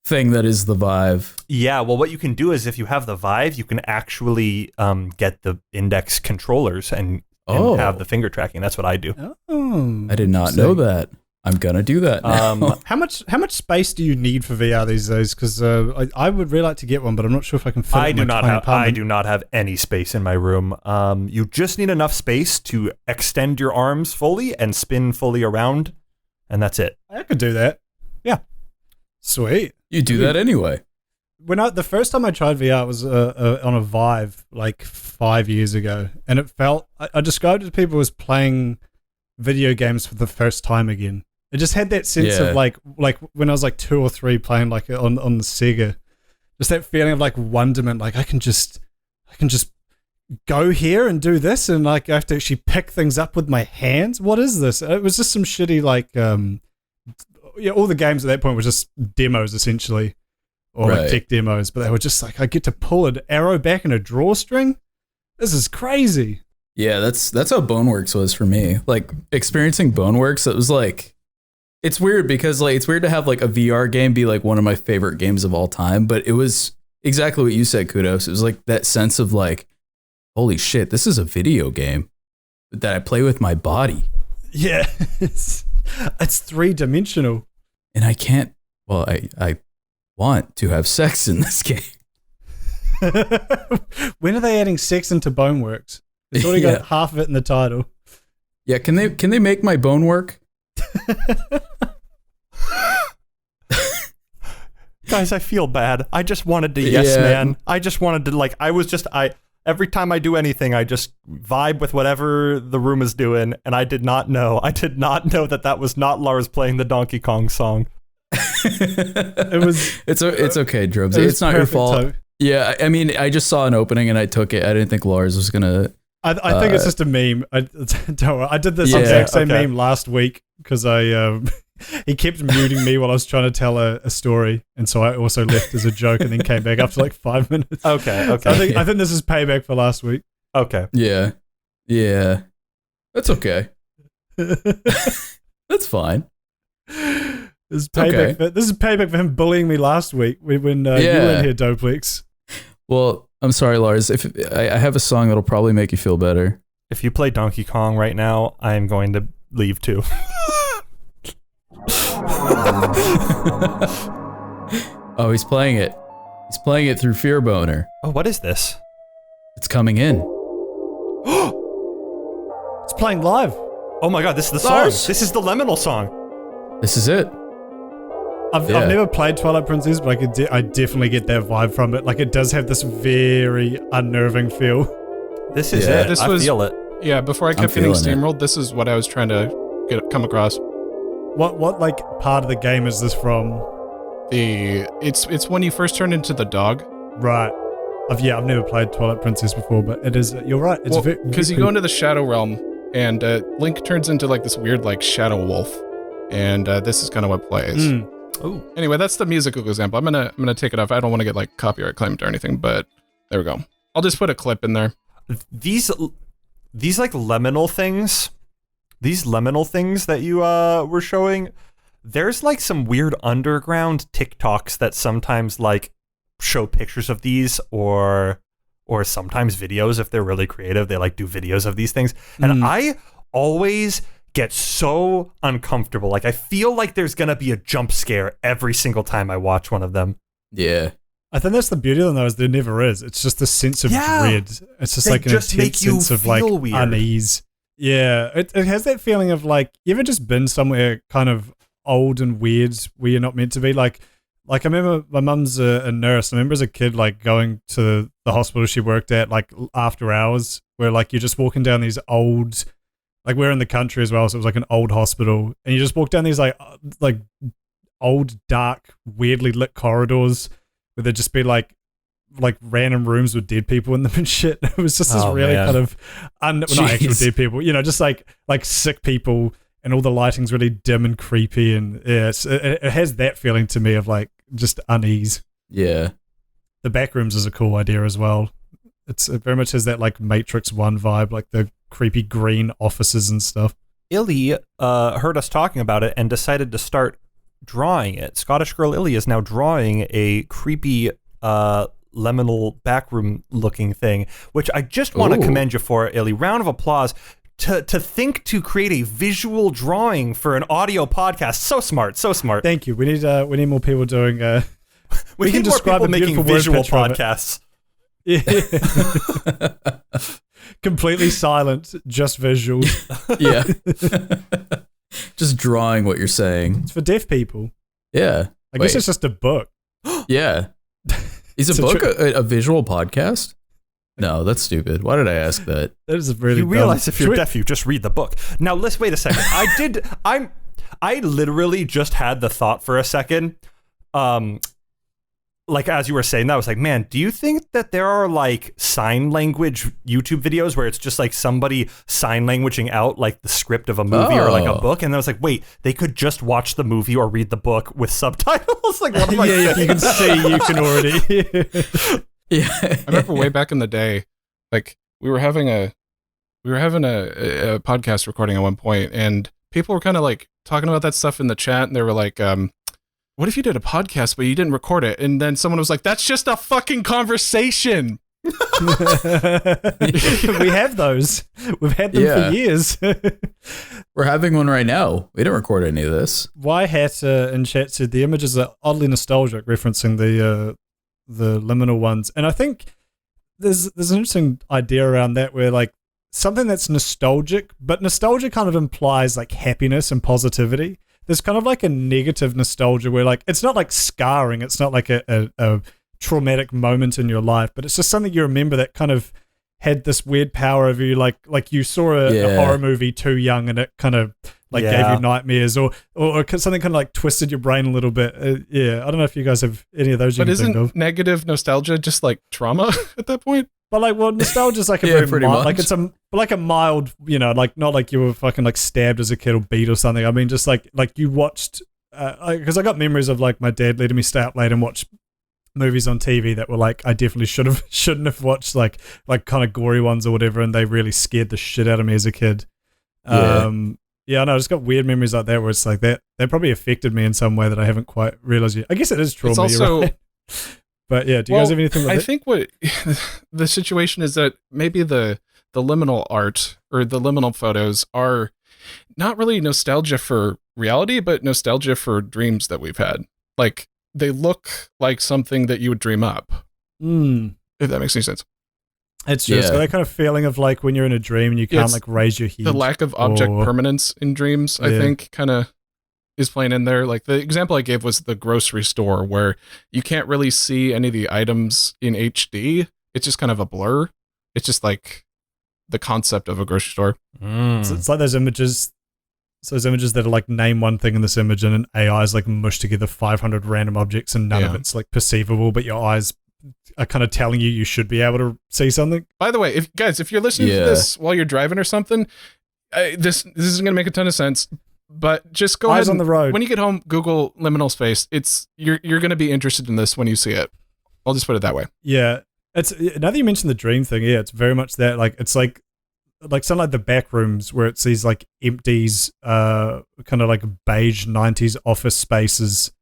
thing that is the Vive. Yeah, well, what you can do is if you have the Vive, you can actually get the Index controllers and have the finger tracking. That's what I do. Oh, I did not know that. I'm gonna do that now. How much space do you need for VR these days? Because I would really like to get one, but I'm not sure if I can fit. I it in do my not tiny have. I apartment. do not have any space in my room. You just need enough space to extend your arms fully and spin fully around, and that's it. I could do that. Yeah, sweet. You do that anyway. When the first time I tried VR was on a Vive like 5 years ago, and it felt I described it to people as playing video games for the first time again. It just had that sense of like when I was like 2 or 3 playing like on the Sega, just that feeling of like wonderment. Like I can just go here and do this, and like I have to actually pick things up with my hands. What is this? It was just some shitty like all the games at that point were just demos essentially, or like tech demos. But they were just like I get to pull an arrow back in a drawstring. This is crazy. Yeah, that's how Boneworks was for me. Like experiencing Boneworks, it was like it's weird because like it's weird to have like a VR game be like one of my favorite games of all time, but it was exactly what you said, Kudos. It was like that sense of like, holy shit, this is a video game that I play with my body. Yeah, it's 3-dimensional. And I can't Well, I want to have sex in this game. When are they adding sex into Boneworks? It's already got half of it in the title. Yeah, can they make my bone work? Guys, I feel bad. I just wanted to yes, man. I just wanted to every time I do anything, I just vibe with whatever the room is doing, and I did not know that was not Lars playing the Donkey Kong song. It's okay, Drumsy. It's not your fault. Time. Yeah, I mean, I just saw an opening and I took it. I didn't think Lars was gonna. I think it's just a meme. I did this exact same meme last week because he kept muting me while I was trying to tell a story, and so I also left as a joke and then came back after like 5 minutes. Okay. So I think this is payback for last week. Okay. Yeah. That's okay. That's fine. This is payback for him bullying me last week when you were in here, Doplex. Well, I'm sorry, Lars. If I have a song that'll probably make you feel better. If you play Donkey Kong right now, I am going to leave too. Oh, he's playing it. He's playing it through Fear Boner. Oh, what is this? It's coming in. It's playing live. Oh my god, this is the song. This is the Liminal song. This is it. I've never played Twilight Princess, but I definitely get that vibe from it. Like, it does have this very unnerving feel. This is it. I feel it. Yeah, before I kept getting steamrolled, this is what I was trying to come across. What like part of the game is this from? It's when you first turn into the dog. Right. I've never played Twilight Princess before, but it is. You're right. It's because you go into the Shadow Realm, and Link turns into like this weird like shadow wolf, and this is kind of what plays. Oh. Anyway, that's the musical example. I'm gonna take it off. I don't want to get like copyright claimed or anything, but there we go. I'll just put a clip in there. These like liminal things. These liminal things that you were showing, there's like some weird underground TikToks that sometimes like show pictures of these or sometimes videos if they're really creative. They like do videos of these things. And I always get so uncomfortable. Like I feel like there's going to be a jump scare every single time I watch one of them. Yeah. I think that's the beauty of them though, is there never is. It's just the sense of dread. It's just like an intense sense of like unease. Yeah, it has that feeling of like, you ever just been somewhere kind of old and weird where you're not meant to be? Like I remember my mum's a nurse. I remember as a kid like going to the hospital she worked at like after hours, where like you're just walking down these old, like we're in the country as well, so it was like an old hospital, and you just walk down these like old dark weirdly lit corridors where there'd just be like random rooms with dead people in them and shit. It was just this really kind of not actual dead people, just like sick people, and all the lighting's really dim and creepy, and it has that feeling to me of like just unease. Yeah, the back rooms is a cool idea as well. It very much has that like Matrix 1 vibe, like the creepy green offices and stuff. Illy heard us talking about it and decided to start drawing it. Scottish girl Illy is now drawing a creepy liminal backroom looking thing, which I just want to commend you for, Illy. Round of applause to think to create a visual drawing for an audio podcast. So smart. Thank you. We need more people doing we can more people making visual podcasts. Yeah. Completely silent, just visuals. Yeah. Just drawing what you're saying. It's for deaf people. Yeah. I guess it's just a book. Yeah. Is a book a visual podcast? No, that's stupid. Why did I ask that? That is really You realize if you're deaf, you just read the book. Now, let's wait a second. I literally just had the thought for a second. Like as you were saying that, I was like, man, do you think that there are like sign language YouTube videos where it's just like somebody sign languaging out like the script of a movie or like a book? And I was like, wait, they could just watch the movie or read the book with subtitles. Like, what am I saying? If you can see, you can already. Yeah. I remember way back in the day, like we were having a podcast recording at one point, and people were kind of like talking about that stuff in the chat, and they were like, what if you did a podcast but you didn't record it? And then someone was like, that's just a fucking conversation. We have those. We've had them for years. We're having one right now. We didn't record any of this. Hat in chat said the images are oddly nostalgic, referencing the liminal ones. And I think there's an interesting idea around that where like something that's nostalgic, but nostalgia kind of implies like happiness and positivity. There's kind of like a negative nostalgia where like it's not like scarring, it's not like a traumatic moment in your life, but it's just something you remember that kind of had this weird power over you, like you saw a horror movie too young and it kind of like gave you nightmares, or something kind of like twisted your brain a little bit. I don't know if you guys have any of those. But isn't negative nostalgia just like trauma at that point? But like, well, nostalgia is like a very mild, like it's a mild, like not like you were fucking like stabbed as a kid or beat or something. I mean, just like you watched, because I got memories of like my dad letting me stay up late and watch movies on TV that were like I definitely shouldn't have watched, like kind of gory ones or whatever, and they really scared the shit out of me as a kid. I know, I just got weird memories like that where it's like that probably affected me in some way that I haven't quite realized yet. I guess it is trauma. It's also, right? But yeah, do you guys have anything like that? I think what the situation is that maybe the liminal art or the liminal photos are not really nostalgia for reality, but nostalgia for dreams that we've had. Like, they look like something that you would dream up. If that makes any sense. It's just that kind of feeling of like when you're in a dream and you can't like raise your head. The lack of object permanence in dreams, I think, kind of is playing in there. Like the example I gave was the grocery store, where you can't really see any of the items in HD. It's just kind of a blur. It's just like the concept of a grocery store. So it's like those images that are like, name one thing in this image, and an AI is like mushed together 500 random objects and none of it's like perceivable, but your eyes are kind of telling you should be able to see something. By the way, if you're listening to this while you're driving or something, this isn't going to make a ton of sense, but just go ahead on the road. When you get home, Google liminal space. You're going to be interested in this when you see it. I'll just put it that way. Yeah. It's, now that you mentioned the dream thing, it's very much that. Like, it's like something like the back rooms where it's these like empties, kind of like beige 90s office spaces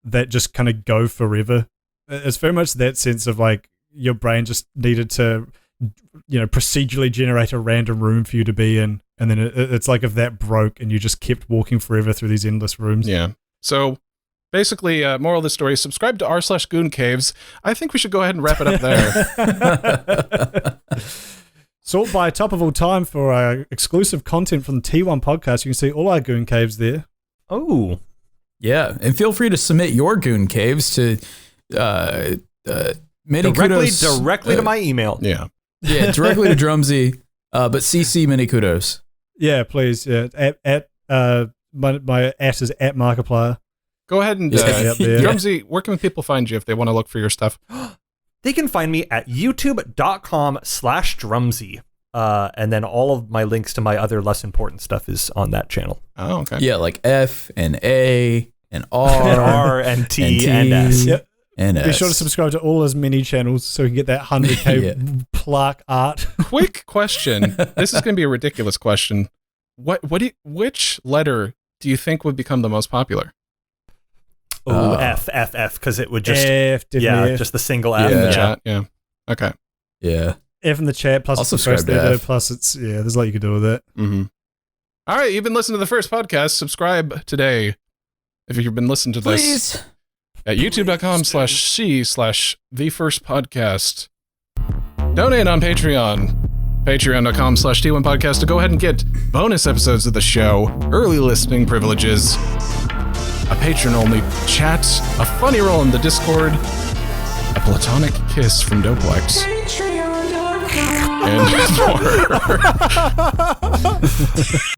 that just kind of go forever. It's very much that sense of like your brain just needed to, procedurally generate a random room for you to be in. And then it's like if that broke and you just kept walking forever through these endless rooms. Yeah. So basically, moral of the story, subscribe to r/Goon Caves. I think we should go ahead and wrap it up there. Sort by top of all time for our exclusive content from the T1 podcast. You can see all our Goon Caves there. Oh. Yeah. And feel free to submit your Goon Caves to directly to my email. Yeah, directly to Drumsy, but CC mini kudos. Yeah, please. Yeah, my @ is at Markiplier. Go ahead and Drumsy, where can people find you if they want to look for your stuff? They can find me at youtube.com/Drumsy. And then all of my links to my other less important stuff is on that channel. Oh, okay. Yeah, like F and A and R and R and T and S. Yep. And be sure to subscribe to all his mini channels so we can get that 100K plaque art. Quick question. This is going to be a ridiculous question. Which letter do you think would become the most popular? Oh, F, because it would just just the single F in the chat. Yeah. Okay. Yeah. F in the chat plus it's the first letter plus it's there's a lot you can do with it. Mm-hmm. All right, you've been listening to the first podcast. Subscribe today if you've been listening to this at youtube.com/the first podcast. Donate on Patreon. Patreon.com/T1podcast to go ahead and get bonus episodes of the show, early listening privileges, a patron-only chat, a funny roll in the Discord, a platonic kiss from Doplex, and more.